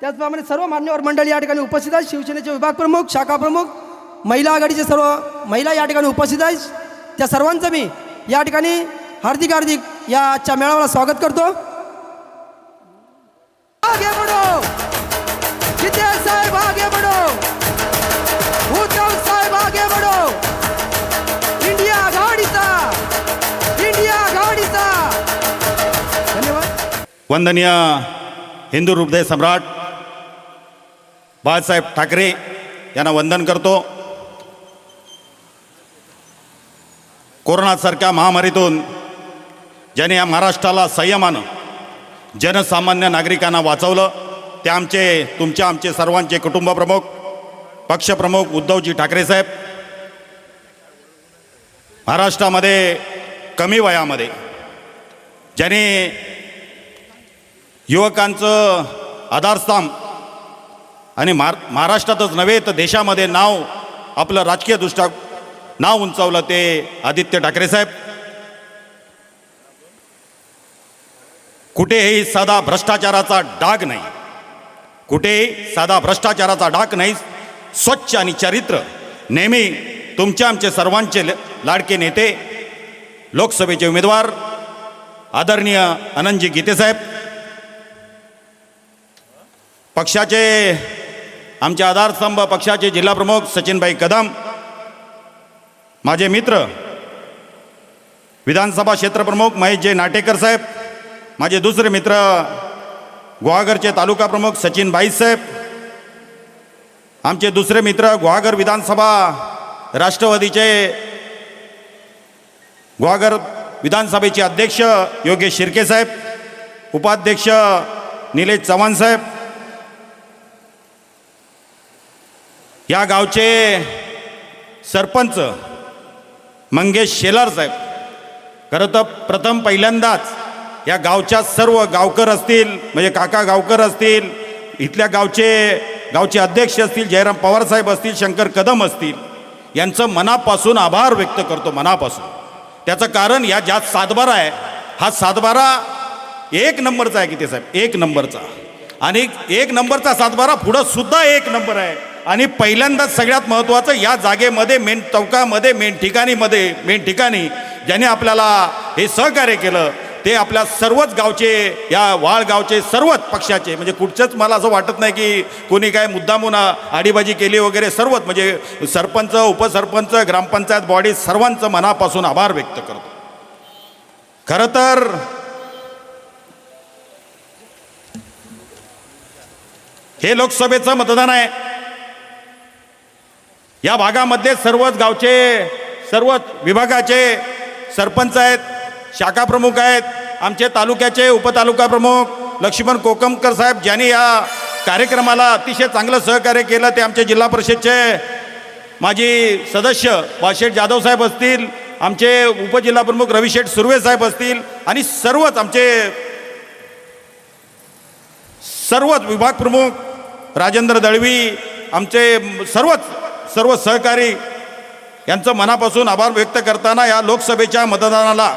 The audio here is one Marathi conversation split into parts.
त्याचप्रमाणे सर्व मान्यवर मंडळी या ठिकाणी उपस्थित आहेत. शिवसेनेचे विभाग प्रमुख, शाखा प्रमुख, महिला आघाडीचे सर्व महिला या ठिकाणी उपस्थित आहेत. त्या सर्वांचं मी या ठिकाणी हार्दिक या आजच्या मेळाव्याला स्वागत करतो. आगे बढो, जिते साहेब आगे बढो, उद्धव साहेब आगे बढो, इंडिया आघाडीचा, इंडिया आघाडीचा. धन्यवाद. वंदनीय हिंदू हृदय सम्राट बाळासाहेब ठाकरे यांना वंदन करतो. कोरोनासारख्या महामारीतून ज्याने या महाराष्ट्राला संयमानं जनसामान्य नागरिकांना वाचवलं ते आमचे सर्वांचे कुटुंब प्रमुख, पक्षप्रमुख उद्धवजी ठाकरे साहेब. महाराष्ट्रामध्ये कमी वयामध्ये ज्याने युवकांचं आधारस्तंभ आणि महाराष्ट्रातच नव्हे तर देशामध्ये नाव आपलं राजकीयदृष्ट्या नाव उंचावलं ते आदित्य ठाकरे साहेब. कुठेही साधा भ्रष्टाचाराचा डाग नाही, कुठेही साधा भ्रष्टाचाराचा डाग नाही. स्वच्छ आणि चरित्र नेहमी आमचे सर्वांचे लाडके नेते लोकसभेचे उमेदवार आदरणीय अनंतजी गीते साहेब, पक्षाचे आमचे आधारस्तंभ पक्षाचे जिल्हाप्रमुख सचिनभाई कदम, माझे मित्र विधानसभा क्षेत्रप्रमुख महेशजी नाटेकर साहेब, माझे दुसरे मित्र गुहागरचे तालुका प्रमुख सचिनभाई साहेब, आमचे दुसरे मित्र गुहागर विधानसभा राष्ट्रवादीचे गुहागर विधानसभेचे अध्यक्ष योगेश शिर्के साहेब, उपाध्यक्ष निलेश चव्हाण साहेब, या गावचे सरपंच मंगेश शेलार साहेब. खरं तर पहिल्यांदाच या गावच्या सर्व गावकर असतील, म्हणजे काका गावकर असतील, इथल्या गावचे अध्यक्ष असतील, जयराम पवार साहेब असतील, शंकर कदम असतील, यांचं मनापासून आभार व्यक्त करतो, मनापासून. त्याचं कारण या ज्या सातबारा आहे, हा सातबारा 1 नंबरचा आहे गीते साहेब, 1 नंबरचा. आणि 1 नंबरचा सातबारा पुढं सुद्धा 1 नंबर आहे. आणि पहिल्यांदाच सगळ्यात महत्त्वाचं या जागेमध्ये मेन चौकामध्ये मेन ठिकाणी ज्याने आपल्याला हे सहकार्य केलं ते आपल्या सर्वच गावचे, या वाळ गावचे सर्वच पक्षाचे, म्हणजे कुठचंच मला असं वाटत नाही की कोणी काय मुद्दामून आडीबाजी केली वगैरे. सर्वच म्हणजे सरपंच, उपसरपंच, ग्रामपंचायत बॉडी सर्वांचं मनापासून आभार व्यक्त करतो. खरं तर हे लोकसभेचं मतदान आहे. या भागामध्ये सर्वच गावचे, सर्वच विभागाचे सरपंच आहेत, शाखा प्रमुख आहेत, आमचे तालुक्याचे उपतालुका प्रमुख लक्ष्मण कोकमकर साहेब, ज्यांनी या कार्यक्रमाला अतिशय चांगलं सहकार्य केलं, ते आमचे जिल्हा परिषदचे माजी सदस्य वाशेठ जाधव साहेब असतील, आमचे उपजिल्हा प्रमुख रविशेठ सुर्वे साहेब असतील, आणि सर्वच आमचे सर्वच विभाग प्रमुख राजेंद्र दळवी, आमचे सर्व सहकारी यांचं मनापासून आभार व्यक्त करताना या लोकसभेच्या मतदानाला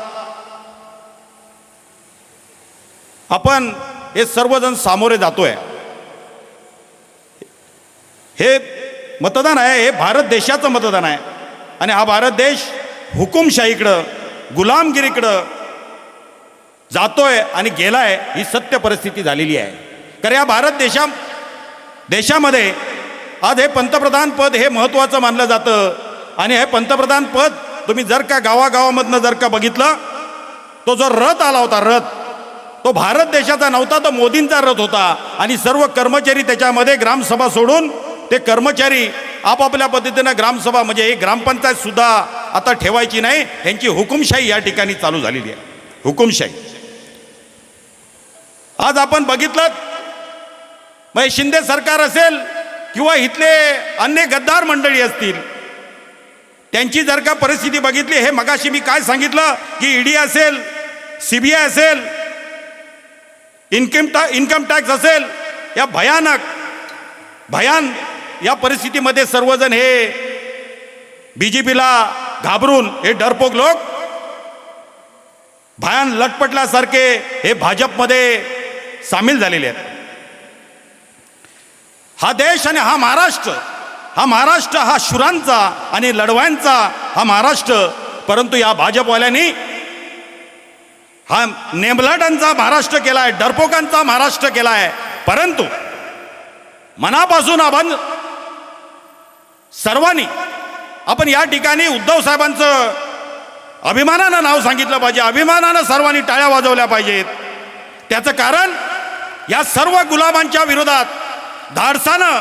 आपण हे सर्वजण सामोरे जातोय. हे मतदान आहे, हे भारत देशाचं मतदान आहे. आणि हा भारत देश हुकुमशाहीकडं, गुलामगिरीकडं जातोय आणि गेलाय, ही सत्य परिस्थिती झालेली आहे. कारण या भारत देशामध्ये आज हे पंतप्रधान पद हे महत्त्वाचं मानलं जातं. आणि हे पंतप्रधान पद तुम्ही जर का गावागावामधनं जर का बघितलं, तो जो रथ आला होता, रथ तो भारत देशाचा नव्हता, तो मोदींचा रथ होता. आणि सर्व कर्मचारी त्याच्यामध्ये, ग्रामसभा सोडून ते कर्मचारी आपापल्या पद्धतीनं ग्रामसभा, म्हणजे हे ग्रामपंचायत सुद्धा आता ठेवायची नाही, ह्यांची हुकुमशाही या ठिकाणी चालू झालेली आहे, हुकुमशाही. आज आपण बघितलं, मग शिंदे सरकार असेल किंवा इथले अन्य गद्दार मंडळी असतील, त्यांची जर का परिस्थिती बघितली, हे मगाशी मी काय सांगितलं की ईडी असेल, सीबीआय असेल, इन्कम टॅक्स असेल, या भयान या परिस्थितीमध्ये सर्वजण हे बीजेपीला घाबरून हे डरपोक लोक भयान लटपटल्यासारखे हे भाजपमध्ये सामील झालेले आहेत. हा देश आणि हा महाराष्ट्र हा शुरांचा आणि लढवायांचा हा महाराष्ट्र. परंतु या भाजपवाल्यांनी हा नेमलाटांचा महाराष्ट्र केलाय, डरपोकांचा महाराष्ट्र केलाय. परंतु मनापासून आपण सर्वांनी आपण या ठिकाणी उद्धव साहेबांचं अभिमानानं नाव सांगितलं पाहिजे, अभिमानानं सर्वांनी टाळ्या वाजवल्या पाहिजेत. त्याचं कारण या सर्व गुलामांच्या विरोधात धाडसानं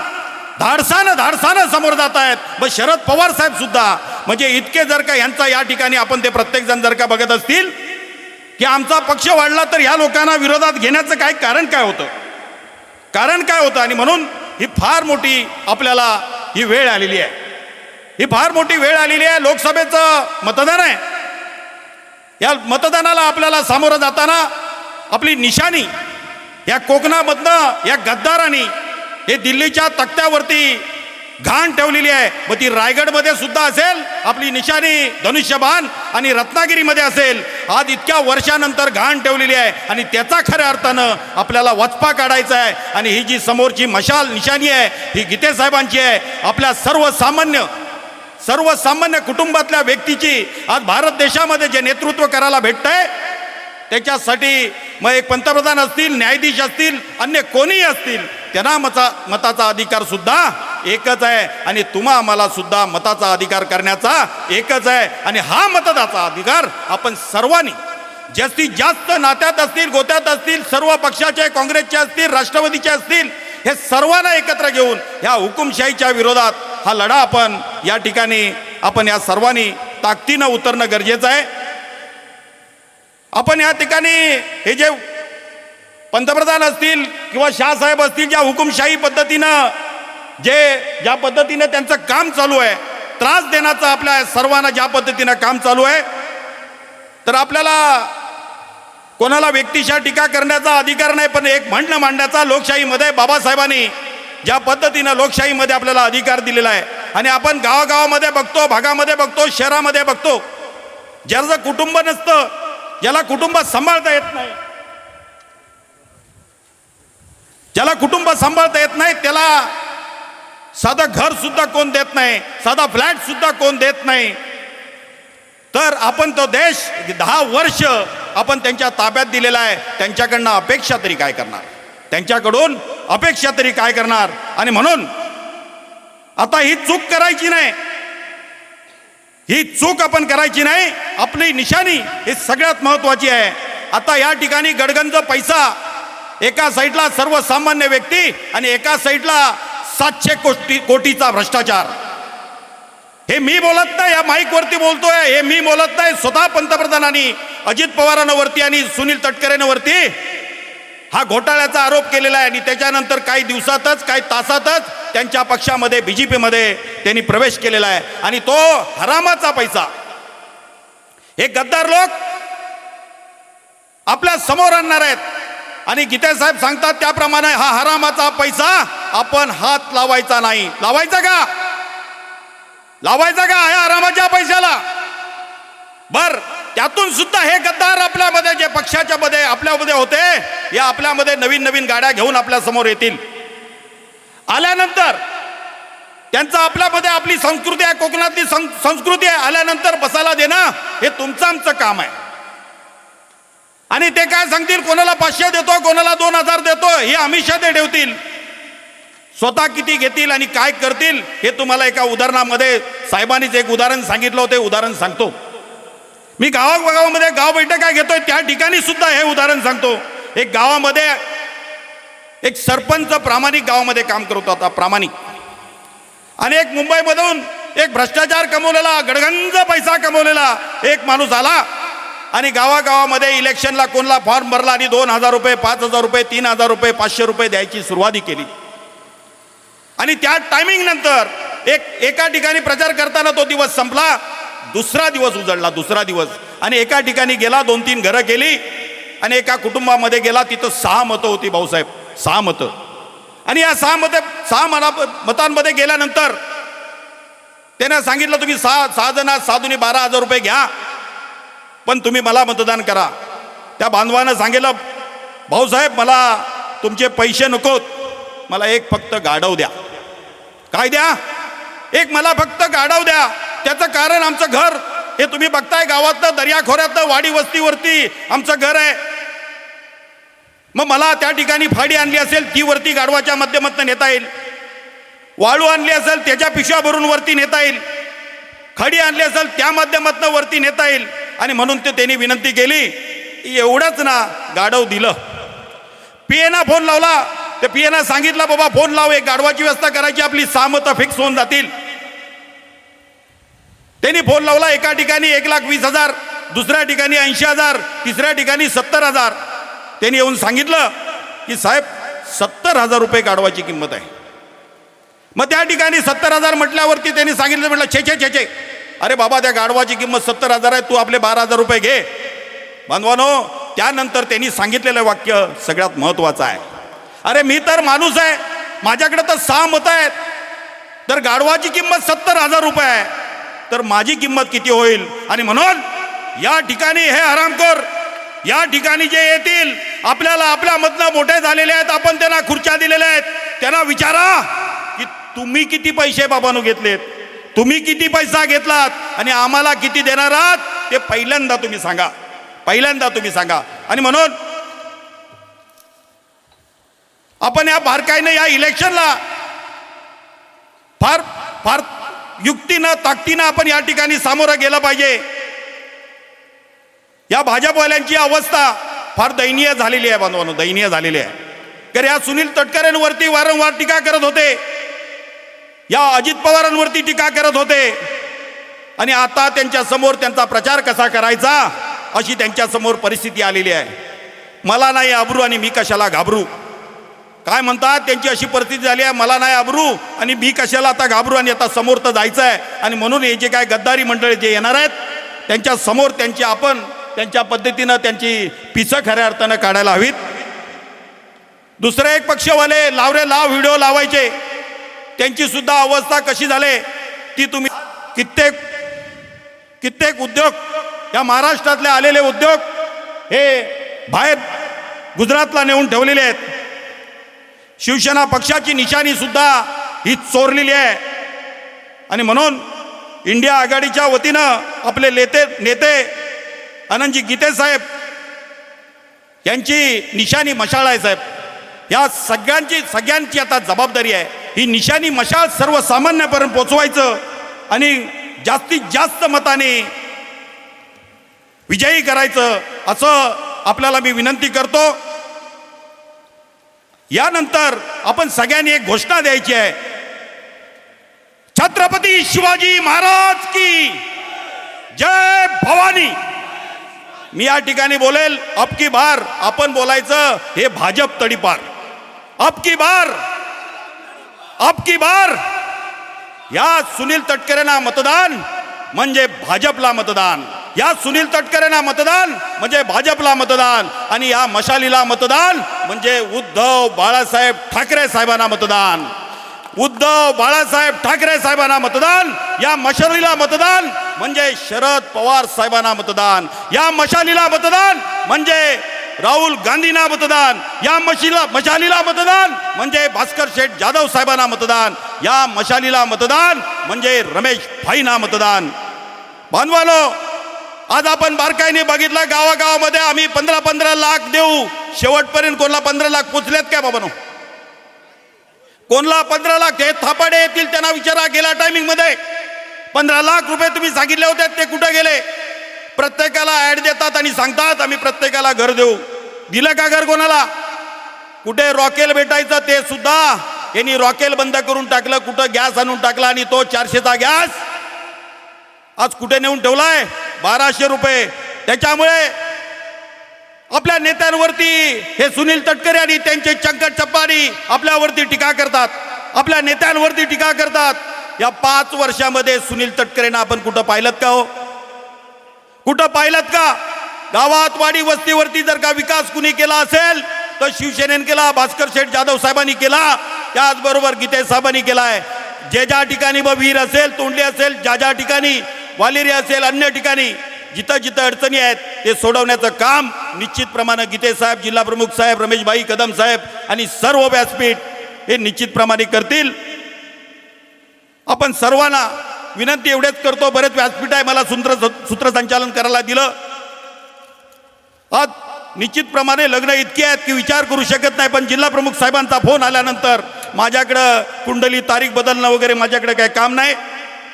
समोर जात आहेत. मग शरद पवार साहेब सुद्धा म्हणजे इतके जर का यांचा या ठिकाणी आपण ते प्रत्येक जण जर का बघत असतील की आमचा पक्ष वाढला तर या लोकांना विरोधात घेण्याचं काय कारण काय होतं आणि म्हणून ही फार मोठी आपल्याला ही वेळ आलेली आहे. ही फार मोठी वेळ आलेली आहे. लोकसभेचं मतदान आहे. या मतदानाला आपल्याला सामोरं जाताना आपली निशाणी या कोकणामधनं या गद्दारांनी हे दिल्लीच्या तख्त्यावरती घाण ठेवलेली आहे. मग ती रायगडमध्ये सुद्धा असेल आपली निशाणी धनुष्यबाण आणि रत्नागिरीमध्ये असेल. आज इतक्या वर्षानंतर घाण ठेवलेली आहे आणि त्याचा खऱ्या अर्थानं आपल्याला वचपा काढायचा आहे. आणि ही जी समोरची मशाल निशाणी आहे ही गीते साहेबांची आहे. आपल्या सर्वसामान्य कुटुंबातल्या व्यक्तीची आज भारत देशामध्ये जे नेतृत्व करायला भेटतंय त्याच्यासाठी मग एक पंतप्रधान असतील, न्यायाधीश असतील, अन्य कोणीही असतील, त्यांना मताचा अधिकार सुद्धा एकच आहे आणि तुम्हा आम्हाला सुद्धा मताचा अधिकार करण्याचा एकच आहे. आणि हा मतदाचा अधिकार आपण सर्वांनी जास्तीत जास्त नात्यात असतील, गोत्यात असतील, सर्व पक्षाचे, काँग्रेसचे असतील, राष्ट्रवादीचे असतील, हे सर्वांना एकत्र घेऊन ह्या हुकुमशाहीच्या विरोधात हा लढा आपण या ठिकाणी आपण या सर्वांनी ताकदीनं उतरणं गरजेचं आहे. आपण या ठिकाणी हे जे पंतप्रधान असतील किंवा शाहसाहेब असतील ज्या हुकुमशाही पद्धतीनं ज्या पद्धतीनं त्यांचं काम चालू आहे, त्रास देण्याचं आपल्या सर्वांना ज्या पद्धतीनं काम चालू आहे, तर आपल्याला कोणाला व्यक्तिशः टीका करण्याचा अधिकार नाही, पण एक म्हणणं मांडण्याचा लोकशाहीमध्ये बाबासाहेबांनी ज्या पद्धतीनं लोकशाहीमध्ये आपल्याला अधिकार दिलेला आहे. आणि आपण गावागावामध्ये बघतो, भागामध्ये बघतो, शहरामध्ये बघतो, ज्याचं कुटुंब नसतं, ज्याला कुटुंब सांभाळता येत नाही, त्याला साधं घर सुद्धा कोण देत नाही, साधा फ्लॅट सुद्धा कोण देत नाही. तर आपण तो देश 10 वर्ष आपण त्यांच्या ताब्यात दिलेला आहे. त्यांच्याकडून अपेक्षा तरी काय करणार. आणि म्हणून आता ही चूक आपण करायची नाही. आपली निशाणी ही सगळ्यात महत्वाची आहे. आता या ठिकाणी गडगंज पैसा, एका साईडला सर्वसामान्य व्यक्ती आणि एका साईडला 700 कोटीचा भ्रष्टाचार. हे मी बोलत नाही, या माईक वरती बोलतोय, हे मी बोलत नाही. स्वतः पंतप्रधानांनी अजित पवारांवरती आणि सुनील तटकरेंवरती हा घोटाळ्याचा आरोप केलेला आहे. आणि त्याच्यानंतर काही दिवसातच, काही तासातच त्यांच्या पक्षामध्ये, बीजेपी मध्ये त्यांनी प्रवेश केलेला आहे. आणि तो हरामाचा पैसा हे गद्दार लोक आपल्या समोर आणणार आहेत. आणि गीते साहेब सांगतात त्याप्रमाणे हा हरामाचा पैसा आपण हात लावायचा नाही. लावायचा का ह्या हरामाच्या पैशाला? बर, त्यातून सुद्धा हे गद्दार आपल्यामध्ये जे पक्षाच्या मध्ये आपल्यामध्ये होते, या आपल्यामध्ये नवीन गाड्या घेऊन आपल्या समोर येतील. आल्यानंतर त्यांचा आपल्यामध्ये आपली संस्कृती आहे, कोकणातली संस्कृती आहे, आल्यानंतर बसायला देणं हे तुमचं आमचं काम आहे. आणि ते काय सांगतील, कोणाला 500 देतो, कोणाला 2000 देतो, हे आमिषा ते ठेवतील. स्वतः किती घेतील आणि काय करतील हे तुम्हाला एका उदाहरणामध्ये साहेबांनीच एक उदाहरण सांगितलं होतं, उदाहरण सांगतो मी. गावागावामध्ये गाव बैठका घेतोय त्या ठिकाणी सुद्धा हे उदाहरण सांगतो. एक गावामध्ये एक सरपंच प्रामाणिक गावामध्ये काम करत होता, प्रामाणिक. आणि एक मुंबईमधून एक भ्रष्टाचार कमवलेला, गडगंज पैसा कमवलेला एक माणूस आला आणि गावागावामध्ये इलेक्शनला कोणला फॉर्म भरला आणि 2000 रुपये, 5000 रुपये, 3000 रुपये, 500 रुपये द्यायची सुरुवात केली. आणि त्या टायमिंग नंतर एका ठिकाणी प्रचार करताना तो दिवस संपला, दुसरा दिवस उजळला. आणि एका ठिकाणी गेला, 2-3 घरं केली आणि एका कुटुंबामध्ये गेला, तिथं 6 मतं होती भाऊसाहेब, 6 मतं. आणि या 6 मतांमध्ये गेल्यानंतर त्याने सांगितलं तुम्ही 6 जण 6 दुनी 12,000 रुपये घ्या, पण तुम्ही मला मतदान करा. त्या बांधवानं सांगितलं भाऊसाहेब मला तुमचे पैसे नकोत, मला एक फक्त गाढव द्या. काय द्या? एक मला फक्त गाढव द्या. त्याचं कारण आमचं घर हे तुम्ही बघताय, गावातलं दर्याखोऱ्यातलं वाडी वस्तीवरती आमचं घर आहे. मग मला त्या ठिकाणी फाडी आणली असेल ती वरती गाढवाच्या माध्यमातून नेता येईल. वाळू आणली असेल त्याच्या पिशव्या भरून वरती नेता येईल. खडी आणली असेल त्या माध्यमातून वरती नेता येईल. आणि म्हणून ते त्यांनी विनंती केली, एवढंच ना, गाढव दिलं. पीएना फोन लावला. ते पीएना सांगितलं, बाबा फोन लाव, एक गाढवाची व्यवस्था करायची, आपली 6 मतं फिक्स होऊन जातील. त्यांनी फोन लावला. एका ठिकाणी 1,20,000, दुसऱ्या ठिकाणी 80,000, तिसऱ्या ठिकाणी 70,000. त्यांनी येऊन सांगितलं की साहेब 70,000 रुपये गाढवाची किंमत आहे. मग त्या ठिकाणी 70,000 म्हटल्यावरती त्यांनी सांगितलं, म्हटलं छे छे, अरे बाबा त्या गाढवाची किंमत 70,000 आहे, तू आपले 12,000 रुपये घे. बांधवानो, त्यानंतर त्यांनी सांगितलेलं वाक्य सगळ्यात महत्वाचं आहे. अरे मी तर माणूस आहे, माझ्याकडे तर 6 मतं आहेत, तर गाढवाची किंमत 70,000 रुपये आहे, तर माझी किंमत किती होईल? आणि म्हणून या ठिकाणी हे हरामखोर या ठिकाणी जे येतील, आपल्याला आपल्यामधनं मोठे झालेले आहेत, आपण त्यांना खुर्च्या दिलेल्या आहेत, त्यांना विचारा की तुम्ही किती पैसे बाबांनो घेतलेत, तुम्ही किती पैसा घेतलात आणि आम्हाला किती देणार आहात, ते पहिल्यांदा तुम्ही सांगा, पहिल्यांदा तुम्ही सांगा. आणि म्हणून आपण या बारकाईनं या इलेक्शनला फार फार युक्तीनं ताकदीनं आपण या ठिकाणी सामोरं गेलं पाहिजे. या भाजपवाल्यांची अवस्था फार दयनीय झालेली आहे बांधवांनो, दयनीय झालेली आहे. कारण या सुनील तटकरेंवरती वारंवार टीका करत होते, या अजित पवारांवरती टीका करत होते, आणि आता त्यांच्या समोर त्यांचा प्रचार कसा करायचा अशी त्यांच्या समोर परिस्थिती आलेली आहे. मला नाही आबरू आणि मी कशाला घाबरू, काय म्हणतात, त्यांची अशी परिस्थिती झाली आहे. मला नाही आबरू आणि मी कशाला आता घाबरू, आणि आता समोर तर जायचं आहे. आणि म्हणून हे जे काय गद्दारी मंडळी जे येणार आहेत त्यांच्या समोर त्यांची आपण त्यांच्या पद्धतीनं त्यांची पिसं खऱ्या अर्थानं काढायला हवीत. दुसरे एक पक्षवाले लावरे लाव व्हिडिओ लावायचे, त्यांची सुद्धा अवस्था कशी झाली ती तुम्ही कित्येक उद्योग, या महाराष्ट्रातले आलेले उद्योग हे बाहेर गुजरातला नेऊन ठेवलेले आहेत. शिवसेना पक्षाची निशाणी सुद्धा ही चोरलेली आहे. आणि म्हणून इंडिया आघाडीच्या वतीनं आपले नेते आनंदजी गीते साहेब यांची निशाणी मशाळ आहे साहेब. या सगळ्यांची आता जबाबदारी आहे, ही निशाणी मशाळ सर्वसामान्यापर्यंत पोचवायचं आणि जास्तीत जास्त मताने विजयी करायचं, असं आपल्याला मी विनंती करतो. यानंतर आपण सगळ्यांनी एक घोषणा द्यायची आहे, छत्रपती शिवाजी महाराज की जय भवानी. मी या ठिकाणी बोलेल, अब की बार आपण बोलायचं हे भाजप तडीपार, अब की बार या सुनील तटकरेंना मतदान म्हणजे भाजपला मतदान, या सुनील तटकरेंना मतदान म्हणजे भाजपला मतदान, आणि या मशालीला मतदान म्हणजे उद्धव बाळासाहेब ठाकरे साहेबांना मतदान, उद्धव बाळासाहेब ठाकरे साहेबांना मतदान. या मशालीला मतदान म्हणजे शरद पवार साहेबांना मतदान, या मशालीला मतदान म्हणजे राहुल गांधींना मतदान, या मशालीला मतदान म्हणजे भास्कर शेठ जाधव साहेबांना मतदान, या मशालीला मतदान म्हणजे रमेश भाईंना मतदान. बांधवानो, आज आपण बारकाईने बघितलं, गावागावामध्ये आम्ही 15-15 लाख देऊ, शेवटपर्यंत कोणाला 15 लाख पोचलेत काय बाबांनो? कोणाला 15 लाख? हे थापाडे येतील त्यांना विचारा, गेल्या टायमिंग मध्ये 15 लाख रुपये तुम्ही सांगितले होते, ते कुठे गेले? प्रत्येकाला ऍड देतात आणि सांगतात आम्ही प्रत्येकाला घर देऊ. दिलं का घर कोणाला? कुठे रॉकेल भेटायचं ते सुद्धा यांनी रॉकेल बंद करून टाकलं, कुठं गॅस आणून टाकला, आणि तो 400चा गॅस आज कुठे नेऊन ठेवलाय? 1200 रुपये. त्याच्यामुळे आपल्या नेत्यांवरती हे सुनील तटकरे आणि त्यांचे चंकट चप्पाडी आपल्यावरती टीका करतात, आपल्या नेत्यांवरती टीका करतात. या 5 वर्षामध्ये सुनील तटकरेंना आपण कुठं पाहिलं का हो? कुठं पाहिलं का? गावात वाडी वस्तीवरती जर का विकास कुणी केला असेल तर शिवसेनेने केला, भास्कर शेठ जाधव साहेबांनी केला, त्याचबरोबर गीते साहेबांनी केलाय. जे ज्या ठिकाणी विहीर असेल, तोंडली असेल, ज्या ठिकाणी वालेरी असेल, अन्य ठिकाणी जिथं जिथं अडचणी आहेत ते सोडवण्याचं काम निश्चितप्रमाणे गीते साहेब, जिल्हा प्रमुख साहेब, रमेशभाई कदम साहेब आणि सर्व व्यासपीठ हे निश्चितप्रमाणे करतील. आपण सर्वांना विनंती एवढेच करतो, बरेच व्यासपीठ आहे, मला सूत्रसंचालन करायला दिलं. आज निश्चितप्रमाणे लग्न इतकी आहेत की विचार करू शकत नाही, पण जिल्हा प्रमुख साहेबांचा फोन आल्यानंतर माझ्याकडं कुंडली तारीख बदलणं वगैरे माझ्याकडे काही काम नाही.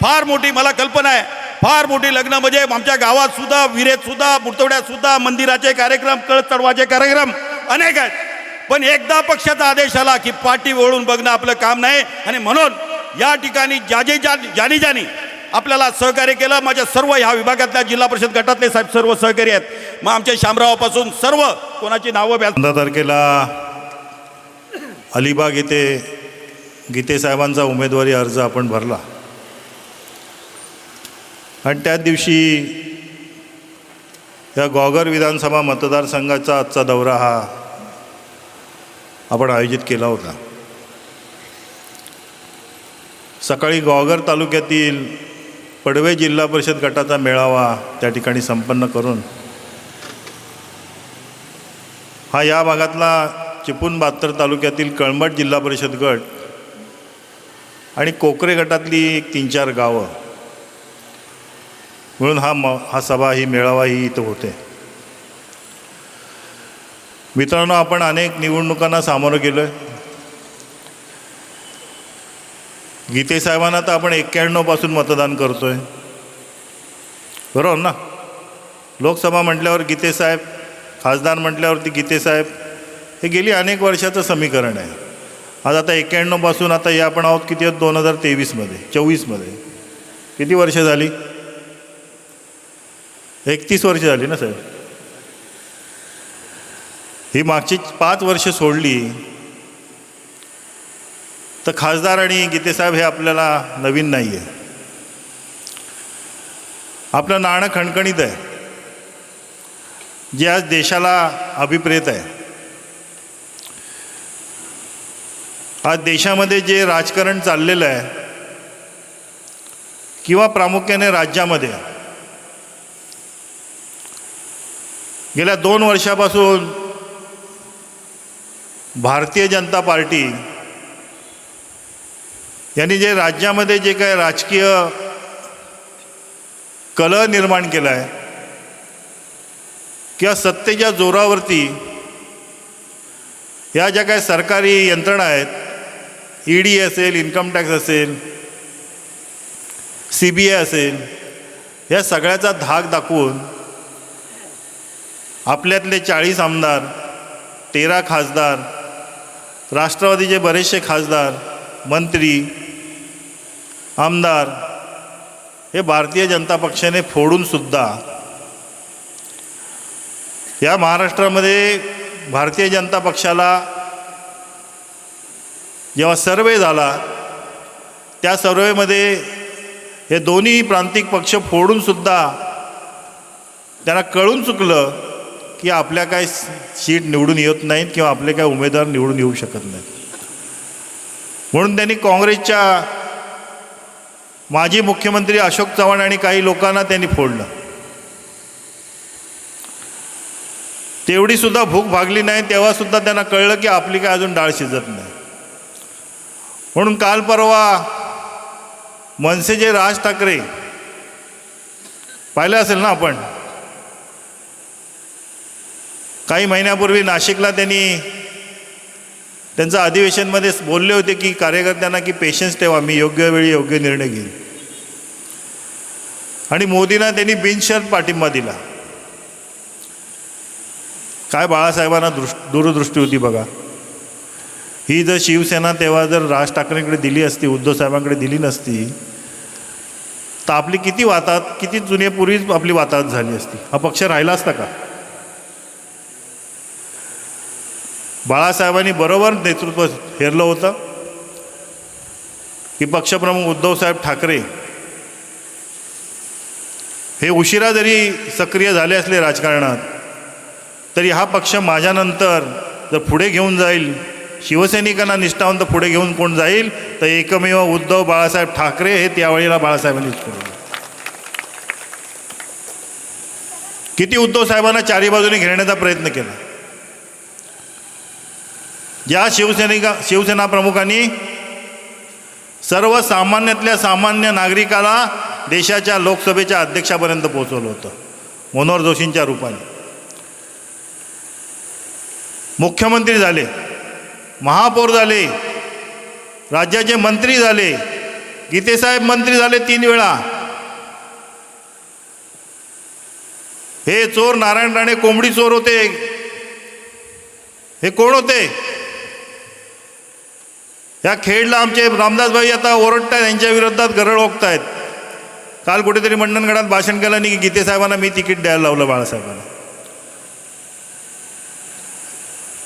फार मोठी मला कल्पना आहे, फार मोठी लग्न म्हणजे आमच्या गावात सुद्धा, विरेत सुद्धा, मुरतवड्यात सुद्धा मंदिराचे कार्यक्रम, कळस चढवाचे कार्यक्रम अनेक आहेत. पण एकदा पक्षाचा आदेश आला की पाठी वळून बघणं आपलं काम नाही. आणि म्हणून या ठिकाणी ज्यानी आपल्याला सहकार्य केलं, माझ्या सर्व ह्या विभागातल्या जिल्हा परिषद गटातले साहेब सर्व सहकारी आहेत. मग आमच्या शामरावपासून सर्व कोणाची नावं 15 तारखेला अलिबाग येथे गीते साहेबांचा उमेदवारी अर्ज आपण भरला आणि त्याच दिवशी या गॉगर विधानसभा मतदारसंघाचा आजचा दौरा हा आपण आयोजित केला होता. सकाळी गॉगर तालुक्यातील पडवे जिल्हा परिषद गटाचा मेळावा त्या ठिकाणी संपन्न करून हा या भागातला चिपळूण 72 तालुक्यातील कळंबट जिल्हा परिषद गट आणि कोकरे गटातली 3-4 गावं म्हणून हा सभा ही मेळावा ही इथं होते. मित्रांनो, आपण अनेक निवडणुकांना सामोरं गेलो आहे. गीते साहेबांना तर आपण 91 पासून मतदान करतो आहे, बरोबर ना. लोकसभा म्हटल्यावर गीते साहेब, खासदार म्हटल्यावरती गीते साहेब, हे गेली अनेक वर्षाचं समीकरण आहे. आज आता 91 पासून आता या आपण आहोत किती आहेत 2023मध्ये 24मध्ये किती वर्ष झाली? 31 वर्ष झाली ना साहेब. ही मागची 5 वर्ष सोडली तर खासदार आणि गीतेसाहेब हे आपल्याला नवीन नाही आहे. आपलं नाणं खणखणीत आहे, जे आज देशाला अभिप्रेत आहे. आज देशामध्ये जे राजकारण चाललेलं आहे किंवा प्रामुख्याने राज्यामध्ये गेल्या 2 वर्षापासून भारतीय जनता पार्टी यांनी जे राज्यामध्ये जे काय राजकीय कलह निर्माण केला आहे किंवा सत्तेच्या जोरावरती या ज्या काय सरकारी यंत्रणा आहेत, ED असेल, इन्कम टॅक्स असेल, CBI असेल, या सगळ्याचा धाक दाखवून आपल्यातले 40 आमदार, 13 खासदार, राष्ट्रवादीचे बरेचसे खासदार, मंत्री, आमदार हे भारतीय जनता पक्षाने फोडूनसुद्धा या महाराष्ट्रामध्ये भारतीय जनता पक्षाला जेव्हा सर्वे झाला त्या सर्वेमध्ये हे दोन्ही प्रांतिक पक्ष फोडूनसुद्धा त्यांना कळून चुकलं की आपल्या काय सीट निवडून येत नाहीत किंवा आपले काय उमेदवार निवडून येऊ शकत नाहीत. म्हणून त्यांनी काँग्रेसच्या माजी मुख्यमंत्री अशोक चव्हाण आणि काही लोकांना त्यांनी फोडलं. तेवढीसुद्धा भूक भागली नाही तेव्हासुद्धा त्यांना कळलं की आपली काय अजून डाळ शिजत नाही. म्हणून काल परवा मनसेचे राज ठाकरे पाहिलं असेल ना आपण, काही महिन्यापूर्वी नाशिकला त्यांनी त्यांचं अधिवेशनमध्ये बोलले होते की कार्यकर्त्यांना की पेशन्स ठेवा, मी योग्य वेळी योग्य निर्णय घेईन. आणि मोदींना त्यांनी बिनशर्त पाठिंबा दिला. काय बाळासाहेबांना दूरदृष्टी होती बघा. ही जर शिवसेना तेव्हा जर राज ठाकरेंकडे दिली असती, उद्धव साहेबांकडे दिली नसती तर आपली किती जुन्यापूर्वीच आपली वाताहत झाली असती. हा पक्ष राहिला असता का? बाळासाहेबांनी बरोबर नेतृत्व हेरलं होतं की पक्षप्रमुख उद्धवसाहेब ठाकरे हे उशिरा जरी सक्रिय झाले असले राजकारणात तरी हा पक्ष माझ्यानंतर जर पुढे घेऊन जाईल, शिवसैनिकांना निष्ठावंत पुढे घेऊन कोण जाईल तर एकमेव उद्धव बाळासाहेब ठाकरे हे त्यावेळेला बाळासाहेबांनीच केलं. किती उद्धव साहेबांना चारी बाजूने घेण्याचा प्रयत्न केला. ज्या शिवसेना प्रमुखांनी सर्वसामान्यातल्या सामान्य नागरिकाला देशाच्या लोकसभेच्या अध्यक्षापर्यंत पोहोचवलं होतं मनोहर जोशींच्या रूपाने. मुख्यमंत्री झाले, महापौर झाले, राज्याचे मंत्री झाले, गीतेसाहेब मंत्री झाले 3 वेळा. हे चोर नारायण राणे कोंबडी चोर होते. हे कोण होते? या खेडला आमचे रामदासभाई आता ओरडतायत, यांच्या विरोधात गरळ ओकतायत. काल कुठेतरी मंडणगडात भाषण केलं नाही की गीतेसाहेबांना मी तिकीट द्यायला लावलं बाळासाहेबांना.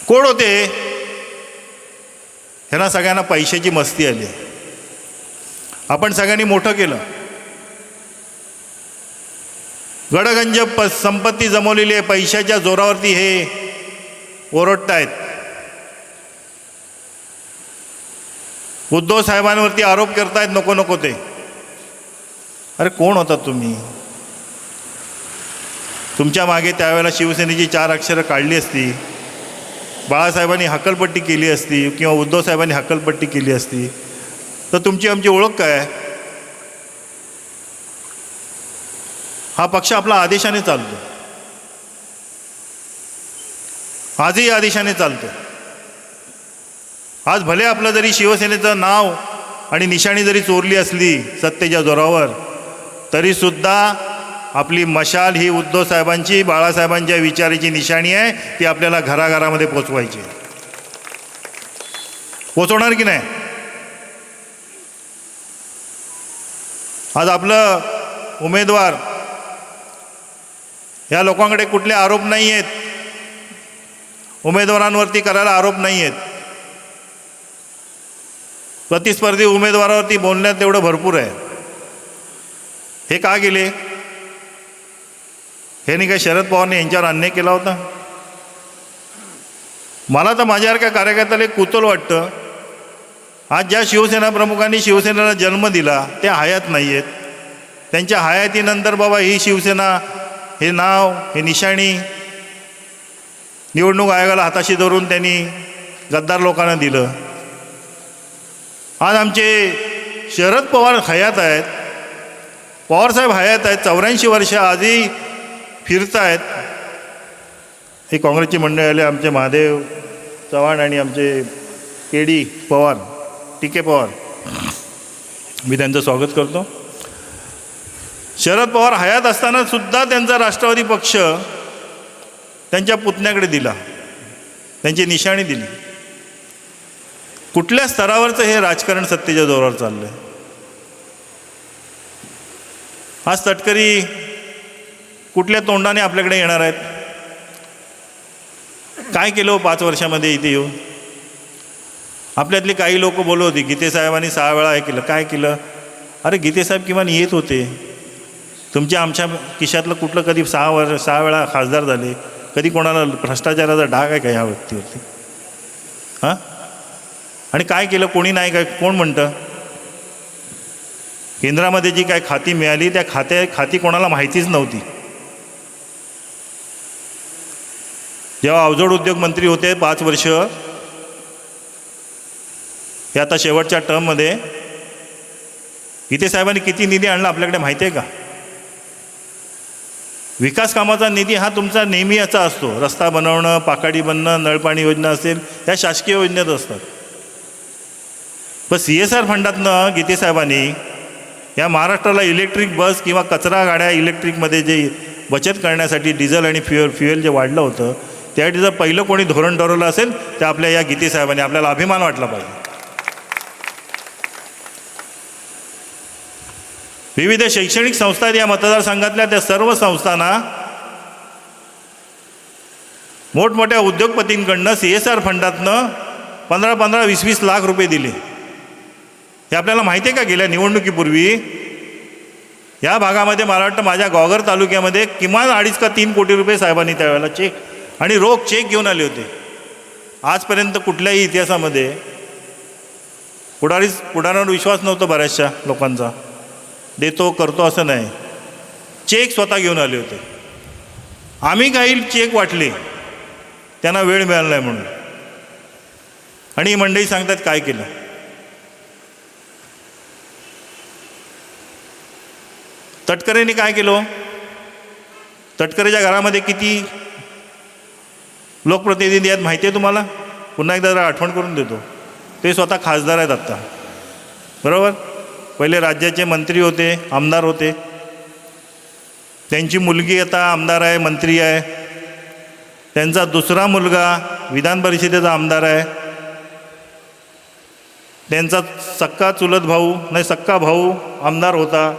कोण होते? ह्यांना सगळ्यांना पैशाची मस्ती आली. आपण सगळ्यांनी मोठं केलं, गडगंज संपत्ती जमवलेली आहे. पैशाच्या जोरावरती हे ओरडतायत. उद्धव साहेबांवरती आरोप करतायत नको नको ते. अरे कोण होता तुम्ही? तुमच्या मागे त्यावेळेला शिवसेनेची 4 अक्षरं काढली असती, बाळासाहेबांनी हक्कलपट्टी केली असती किंवा उद्धव साहेबांनी हक्कलपट्टी केली असती तर तुमची आमची ओळख काय? हा पक्ष आपला आदेशाने चालतो, आजही आदेशाने चालतो. आज भले आपलं जरी शिवसेनेचं नाव आणि निशाणी जरी चोरली असली सत्तेच्या जोरावर, तरीसुद्धा आपली मशाल ही उद्धव साहेबांची, बाळासाहेबांच्या विचाराची निशाणी आहे. ती आपल्याला घराघरामध्ये पोचवायची. पोचवणार की नाही? आज आपलं उमेदवार, या लोकांकडे कुठले आरोप नाही आहेत, उमेदवारांवरती करायला आरोप नाही आहेत. प्रतिस्पर्धी उमेदवारावरती बोलण्यात तेवढं भरपूर आहे. हे का गेले? हे नाही काय शरद पवारने यांच्यावर अन्याय केला होता? मला तर माझ्यासारख्या कार्यकर्त्याला एक कुतूहल वाटतं. आज ज्या शिवसेना प्रमुखांनी शिवसेनेला जन्म दिला त्या हयात नाही आहेत. त्यांच्या हयातीनंतर बाबा ही शिवसेना, हे नाव, हे निशाणी निवडणूक आयोगाला हाताशी धरून त्यांनी गद्दार लोकांना दिलं. आज आमचे शरद पवार हयात आहेत, पवारसाहेब हयात आहेत, 84 वर्ष आजही फिरत आहेत. हे काँग्रेसची मंडळी आले, आमचे महादेव चव्हाण आणि आमचे के.डी. पवार, टी.के. पवार, मी त्यांचं स्वागत करतो. शरद पवार हयात असताना सुद्धा त्यांचा राष्ट्रवादी पक्ष त्यांच्या पुतण्याकडे दिला, त्यांची निशाणी दिली. कुठल्या स्तरावरचं हे राजकारण सत्तेच्या जोरावर चाललं आहे? आज तटकरी कुठल्या तोंडाने आपल्याकडे येणार आहेत? काय केलं हो 5 वर्षामध्ये इथे येऊन? आपल्यातली काही लोक बोलत होती गीतेसाहेबांनी 6 वेळा हे केलं. काय केलं? अरे गीतेसाहेब किमान येत होते. तुमच्या आमच्या खिशातलं कुठलं कधी 6 वेळा खासदार झाले? कधी कोणाला भ्रष्टाचाराचा डाग आहे का ह्या व्यक्तीवरती? हां? आणि काय केलं? कोणी नाही. काय कोण म्हणतं? केंद्रामध्ये जी काय खाती मिळाली त्या खाती कोणाला माहितीच नव्हती. जेव्हा अवजड उद्योग मंत्री होते 5 वर्ष, हे आता शेवटच्या टर्ममध्ये, गीतेसाहेबांनी किती निधी आणला आपल्याकडे माहिती आहे का? विकास कामाचा निधी हा तुमचा नेहमी याचा असतो. रस्ता बनवणं, पाकाडी बनणं, नळपाणी योजना असेल, ह्या शासकीय योजनेत असतात. पण CSR फंडातनं गीतेसाहेबांनी या महाराष्ट्राला इलेक्ट्रिक बस किंवा कचरा गाड्या इलेक्ट्रिकमध्ये जे बचत करण्यासाठी डिझेल आणि फ्युएल जे वाढलं होतं, त्यासाठी जर पहिलं कोणी धोरण ठरवलं असेल तर आपल्या या गीतेसाहेबांनी. आपल्याला अभिमान वाटला पाहिजे. विविध शैक्षणिक संस्था या मतदारसंघातल्या त्या सर्व संस्थांना मोठमोठ्या उद्योगपतींकडनं CSR फंडातनं 15-15, 20-20 लाख रुपये दिले. हे आपल्याला माहिती आहे का? गेल्या निवडणुकीपूर्वी या भागामध्ये मला वाटतं माझ्या गॉगर तालुक्यामध्ये किमान 2.5 का 3 कोटी रुपये साहेबांनी त्यावेळेला चेक आणि रोख चेक घेऊन आले होते. आजपर्यंत कुठल्याही इतिहासामध्ये पुढाऱ्यांवर विश्वास नव्हता बऱ्याचशा लोकांचा. देतो करतो असं नाही, चेक स्वतः घेऊन आले होते. आम्ही काही चेक वाटले, त्यांना वेळ मिळाला नाही म्हणून. आणि ही मंडळी सांगतात काय केलं. तटकरेंनी काय केलं? तटकरेच्या घरामध्ये किती लोकप्रतिनिधी आहेत माहिती आहे तुम्हाला? पुन्हा एकदा जरा आठवण करून देतो. ते स्वतः खासदार आहेत आत्ता, बरोबर? पहिले राज्याचे मंत्री होते, आमदार होते. त्यांची मुलगी आता आमदार आहे, मंत्री आहे. त्यांचा दुसरा मुलगा विधान परिषदेचा आमदार आहे. त्यांचा सक्का चुलत भाऊ नाही सक्का भाऊ आमदार होता.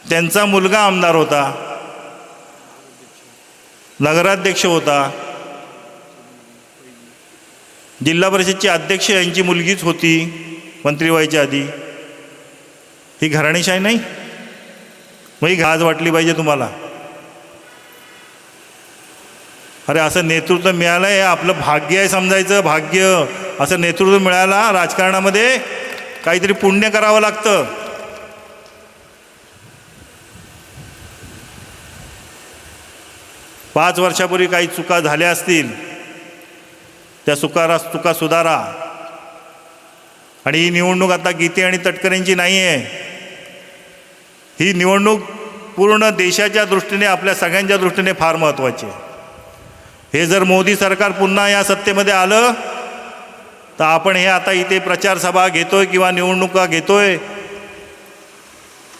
त्यांचा मुलगा आमदार होता, नगराध्यक्ष होता. जिल्हा परिषदची अध्यक्ष यांची मुलगीच होती मंत्री व्हायच्या आधी. ही घराणेशाही नाही? मग ही घाज वाटली पाहिजे तुम्हाला. अरे असं नेतृत्व मिळालं आहे आपलं भाग्य आहे समजायचं. भाग्य. असं नेतृत्व मिळायला राजकारणामध्ये काहीतरी पुण्य करावं लागतं. पाच वर्षापूर्वी काही चुका झाल्या असतील, त्या चुका सुधारा. आणि ही निवडणूक आता गीते आणि तटकरेंची नाही आहे. ही निवडणूक पूर्ण देशाच्या दृष्टीने, आपल्या सगळ्यांच्या दृष्टीने फार महत्त्वाची आहे. हे जर मोदी सरकार पुन्हा या सत्तेमध्ये आलं तर आपण हे आता इथे प्रचार सभा घेतोय किंवा निवडणुका घेतोय,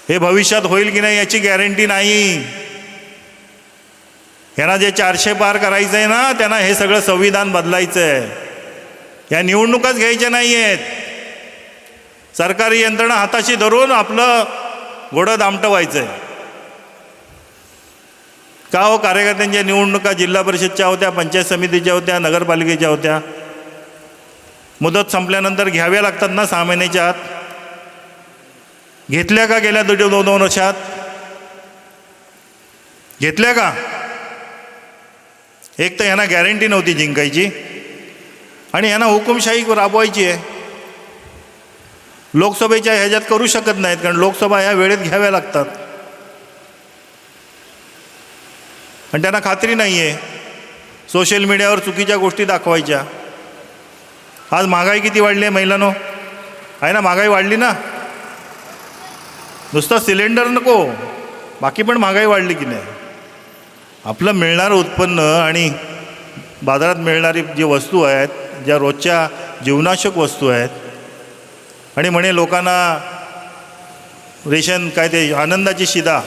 हे भविष्यात होईल की नाही याची गॅरंटी नाही. यांना जे 400 पार करायचं आहे ना, त्यांना हे सगळं संविधान बदलायचं आहे. या निवडणुकाच घ्यायच्या नाही आहेत. सरकारी यंत्रणा हाताशी धरून आपलं घोडं दामटवायचं आहे. का हो? कार्यकर्त्यांच्या निवडणुका जिल्हा परिषदच्या होत्या, पंचायत समितीच्या होत्या, नगरपालिकेच्या होत्या. मुदत संपल्यानंतर घ्याव्या लागतात ना 6 महिन्याच्या आत. घेतल्या का गेल्या 2 वर्षात? घेतल्या का? एक तर यांना गॅरंटी नव्हती जिंकायची आणि यांना हुकुमशाही राबवायची आहे. लोकसभेच्या ह्याच्यात करू शकत नाहीत, कारण लोकसभा ह्या वेळेत घ्याव्या लागतात. आणि त्यांना खात्री नाही आहे. सोशल मीडियावर चुकीच्या गोष्टी दाखवायच्या. आज महागाई किती वाढली आहे महिलांनो? आहे ना, महागाई वाढली ना. नुसतं सिलेंडर नको, बाकी पण महागाई वाढली की नाही. आपलं मिळणारं उत्पन्न आणि बाजारात मिळणारी जी वस्तू आहेत, ज्या रोजच्या जीवनावश्यक वस्तू आहेत, आणि म्हणे लोकांना रेशन काय ते आनंदाची शिदा.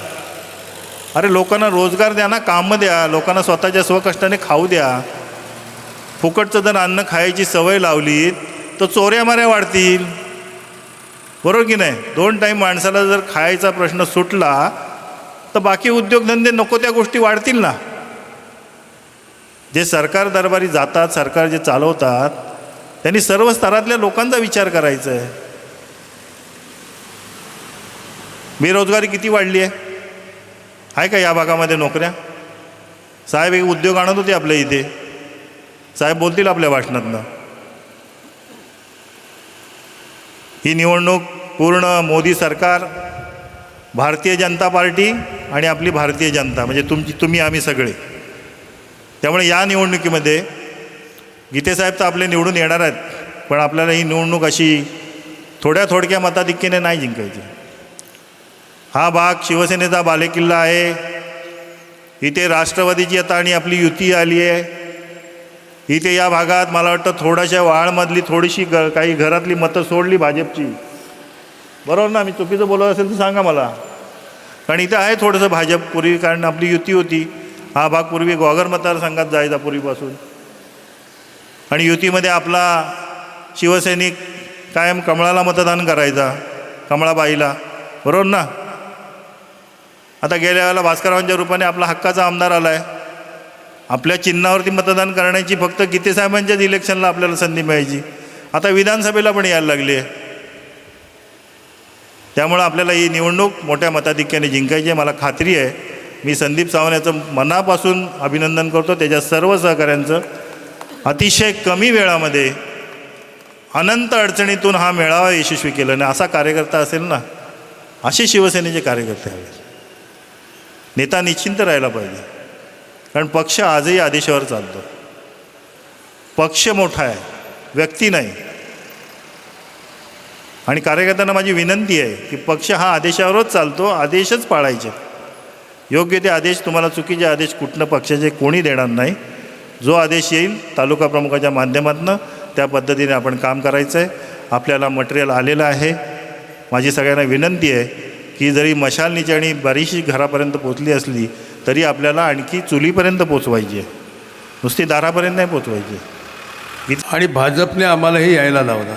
अरे लोकांना रोजगार द्या ना, कामं द्या, लोकांना स्वतःच्या स्वकष्टाने खाऊ द्या. फुकटचं जर अन्न खायची सवय लावली तर चोऱ्या माऱ्या वाढतील, बरोबर की नाही? 2 टाईम माणसाला जर खायचा प्रश्न सुटला तर बाकी उद्योगधंदे नको त्या गोष्टी वाढतील ना. जे सरकार दरबारी जातात, सरकार जे चालवतात, त्यांनी सर्व स्तरातल्या लोकांचा विचार करायचा आहे. बेरोजगारी किती वाढली आहे का या भागामध्ये? नोकऱ्या साहेब एक उद्योग आणत होते आपल्या इथे, साहेब बोलतील आपल्या भाषणातनं. ही निवडणूक पूर्ण मोदी सरकार, भारतीय जनता पार्टी आणि आपली भारतीय जनता म्हणजे तुम्ही आम्ही सगळे. त्यामुळे या निवडणुकीमध्ये गीतेसाहेब तर आपले निवडून येणार आहेत, पण आपल्याला ही निवडणूक अशी थोड्या मताधिक्याने नाही जिंकायची. हा भाग शिवसेनेचा बालेकिल्ला आहे. इथे राष्ट्रवादीची आता आणि आपली युती आली आहे. इथे या भागात मला वाटतं थोड्याशा वाळमधली थोडीशी काही घरातली मतं सोडली भाजपची, बरोबर ना? मी चुकीचं बोलत असेल तर सांगा मला. कारण इथं आहे थोडंसं भाजप पूर्वी, कारण आपली युती होती. हा भाग पूर्वी ग्वागर मतदारसंघात जायचा पूर्वीपासून, आणि युतीमध्ये आपला शिवसैनिक कायम कमळाला मतदान करायचा, कमळाबाईला, बरोबर ना? आता गेल्या वेळेला भास्कररावांच्या रूपाने आपला हक्काचा आमदार आला आहे. आपल्या चिन्हावरती मतदान करण्याची फक्त गीतेसाहेबांच्याच इलेक्शनला आपल्याला संधी मिळायची. आता विधानसभेला पण यायला लागली आहे. त्यामुळं आपल्याला ही निवडणूक मोठ्या मताधिक्याने जिंकायची आहे. मला खात्री आहे. मी संदीप सावंत मनापासून अभिनंदन करतो, त्याच्या सर्व सहकाऱ्यांचं. अतिशय कमी वेळामध्ये अनंत अडचणीतून हा मेळावा यशस्वी केला. आणि असा कार्यकर्ता असेल ना, असे शिवसेनेचे कार्यकर्ते हवे. नेता निश्चिंत राहायला पाहिजे, कारण पक्ष आजही आदेशावर चालतो. पक्ष मोठा आहे, व्यक्ती नाही. आणि कार्यकर्त्यांना माझी विनंती आहे की पक्ष हा आदेशावरच चालतो, आदेशच पाळायचे. योग्य ते आदेश, तुम्हाला चुकीचे आदेश कुठनं पक्षाचे कोणी देणार नाही. जो आदेश येईल तालुका प्रमुखाच्या माध्यमातून त्या पद्धतीने आपण काम करायचं आहे. आपल्याला मटेरियल आलेलं आहे. माझी सगळ्यांना विनंती आहे की जरी मशाल निचाणी बरीचशी घरापर्यंत पोचली असली तरी आपल्याला आणखी चुलीपर्यंत पोचवायची आहे, नुसती दारापर्यंत नाही पोचवायची. आणि भाजपने आम्हालाही यायला लावला.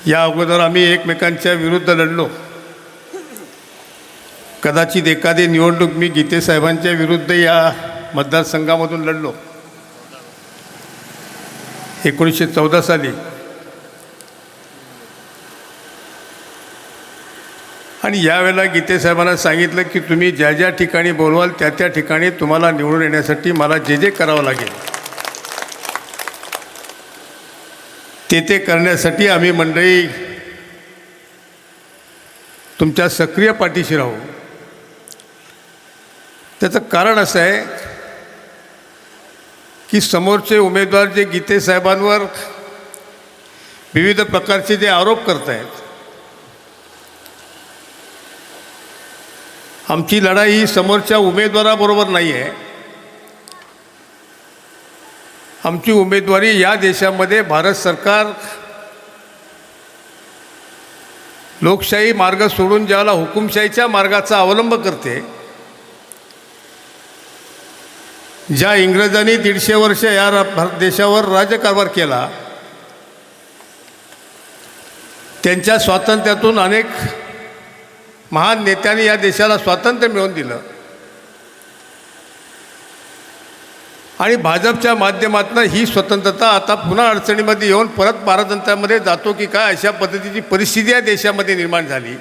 या अगोदर आम्ही एकमेकांच्या विरुद्ध लढलो. कदाचित एखादी निवडणूक मी गीते साहेबांच्या विरुद्ध या मतदारसंघामधून लढलो 1914 साली. आणि यावेळेला गीते साहेबांना सांगितलं की तुम्ही ज्या ज्या ठिकाणी बोलवाल त्या त्या ठिकाणी तुम्हाला निवडून येण्यासाठी मला जे जे करावं लागेल ते करण्यासाठी आम्ही मंडळी तुमच्या सक्रिय पाठीशी राहू. त्याचं कारण असं आहे की समोरचे उमेदवार जे गीते साहेबांवर विविध प्रकारचे जे आरोप करत आहेत, आमची लढाई ही समोरच्या उमेदवाराबरोबर नाही आहे. आमची उमेदवारी या देशामध्ये भारत सरकार लोकशाही मार्ग सोडून ज्याला हुकुमशाहीच्या मार्गाचा अवलंब करते, ज्या इंग्रजांनी 150 वर्ष या भारत देशावर राज्यकारभार केला, त्यांच्या स्वातंत्र्यातून अनेक महान नेत्यांनी या देशाला स्वातंत्र्य मिळवून दिलं. आणि भाजपच्या माध्यमातून ही स्वतंत्रता आता पुन्हा अडचणीमध्ये येऊन परत पारतंत्र्यामध्ये जातो की काय, अशा पद्धतीची परिस्थिती या देशामध्ये निर्माण झाली.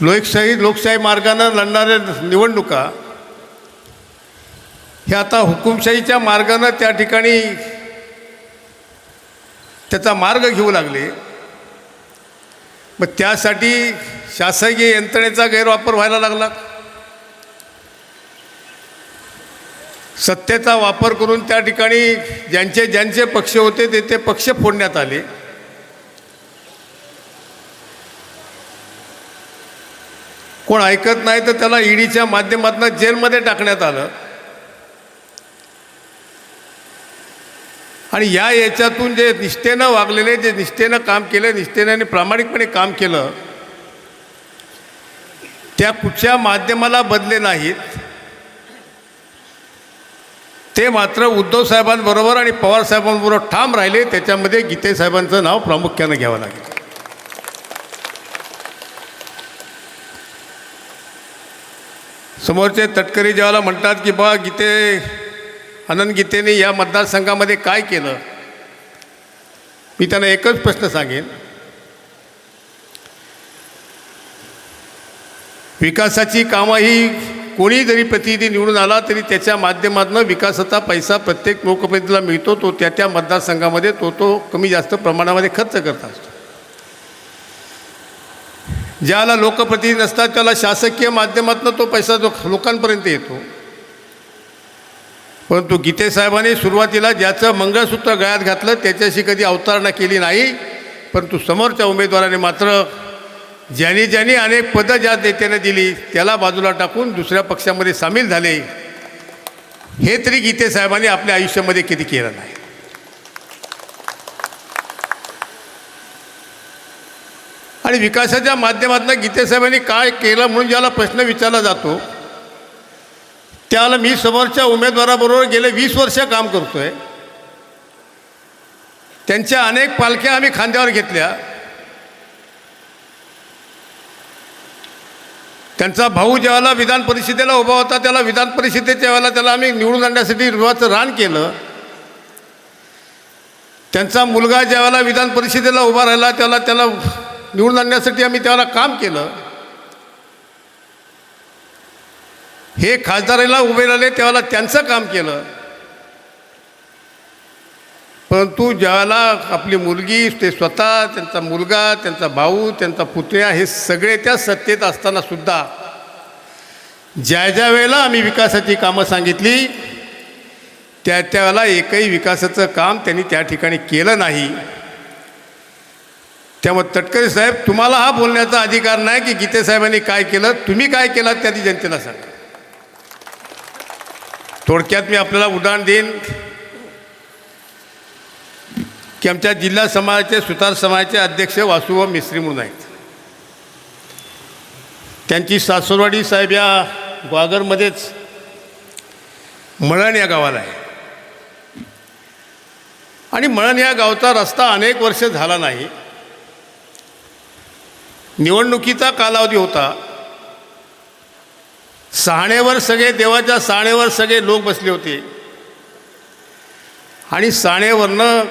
लोकशाही मार्गानं लढणाऱ्या निवडणुका हे आता हुकुमशाहीच्या मार्गानं त्या ठिकाणी त्याचा मार्ग घेऊ लागले. मग त्यासाठी शासकीय यंत्रणेचा गैरवापर व्हायला लागला. सत्तेचा वापर करून त्या ठिकाणी ज्यांचे पक्ष होते ते पक्ष फोडण्यात आले. कोण ऐकत नाही तर त्याला ईडीच्या माध्यमातून जेलमध्ये टाकण्यात आलं. आणि याच्यातून जे निष्ठेनं वागलेले, जे निष्ठेनं काम केलं, निष्ठेनं आणि प्रामाणिकपणे काम केलं, त्या कुठच्या माध्यमाला बदले नाहीत. ते मात्र उद्धव साहेबांबरोबर आणि पवार साहेबांबरोबर ठाम राहिले. त्याच्यामध्ये गीते साहेबांचं नाव प्रामुख्यानं घ्यावं लागेल. समोरचे तटकरी ज्याला म्हणतात की बा अनंत गीतेने या मतदारसंघामध्ये काय केलं, मी त्यांना एकच प्रश्न सांगेन, विकासाची कामं ही कोणी जरी प्रतिनिधी निवडून आला तरी त्याच्या माध्यमातून विकासाचा पैसा प्रत्येक लोकप्रतिनिधीला मिळतो. तो त्या मतदारसंघामध्ये तो कमी जास्त प्रमाणामध्ये खर्च करत असतो. ज्याला लोकप्रतिनिधी नसतात त्याला शासकीय माध्यमातून तो पैसा जो लोकांपर्यंत येतो. परंतु गीते साहेबांनी सुरुवातीला ज्याचं मंगळसूत्र गळ्यात घातलं त्याच्याशी कधी अवतारणा केली नाही. परंतु समोरच्या उमेदवाराने मात्र ज्यांनी अनेक पदं ज्या नेत्याने दिली त्याला बाजूला टाकून दुसऱ्या पक्षामध्ये सामील झाले. हे तरी गीते साहेबांनी आपल्या आयुष्यामध्ये कधी केलं नाही. आणि विकासाच्या माध्यमातून गीते साहेबांनी काय केलं म्हणून ज्याला प्रश्न विचारला जातो, त्याला मी समोरच्या उमेदवाराबरोबर गेले 20 वर्ष काम करतोय. त्यांच्या अनेक पालख्या आम्ही खांद्यावर घेतल्या. त्यांचा भाऊ ज्यावेळेला विधान परिषदेला उभा होता त्याला विधान परिषदेच्या वेळेला त्याला आम्ही निवडून आणण्यासाठी विरोधाचं रान केलं. त्यांचा मुलगा ज्यावेळेला विधान परिषदेला उभा राहिला त्याला निवडून आणण्यासाठी आम्ही त्याला काम केलं. हे खासदाराला उभे राहिले त्यावेळेला त्यांचं काम केलं. परंतु ज्यावेळेला आपली मुलगी, ते स्वतः, त्यांचा मुलगा, त्यांचा भाऊ, त्यांचा पुतण्या हे सगळे त्या सत्तेत असताना सुद्धा ज्या ज्या वेळेला आम्ही विकासाची कामं सांगितली त्या त्यावेळेला एकही विकासाचं काम त्यांनी त्या ठिकाणी केलं नाही. त्यामुळे तटकरे साहेब, तुम्हाला हा बोलण्याचा अधिकार नाही की गीते साहेबांनी काय केलं, तुम्ही काय केलं त्याची जनतेला सांगा. थोडक्यात मी आपल्याला उदाहरण देईन की आमच्या जिल्हा समाजाचे सुतार समाजाचे अध्यक्ष वासुभाऊ मिस्त्री म्हणून आहेत. त्यांची सासुरवाडी साहेब या ग्वागरमध्येच मळण या गावाला आहे. आणि मळण या गावचा रस्ता अनेक वर्ष झाला नाही. निवडणुकीचा कालावधी होता. साहणेवर सगळे, देवाच्या साहणेवर सगळे लोक बसले होते. आणि साहणेवरनं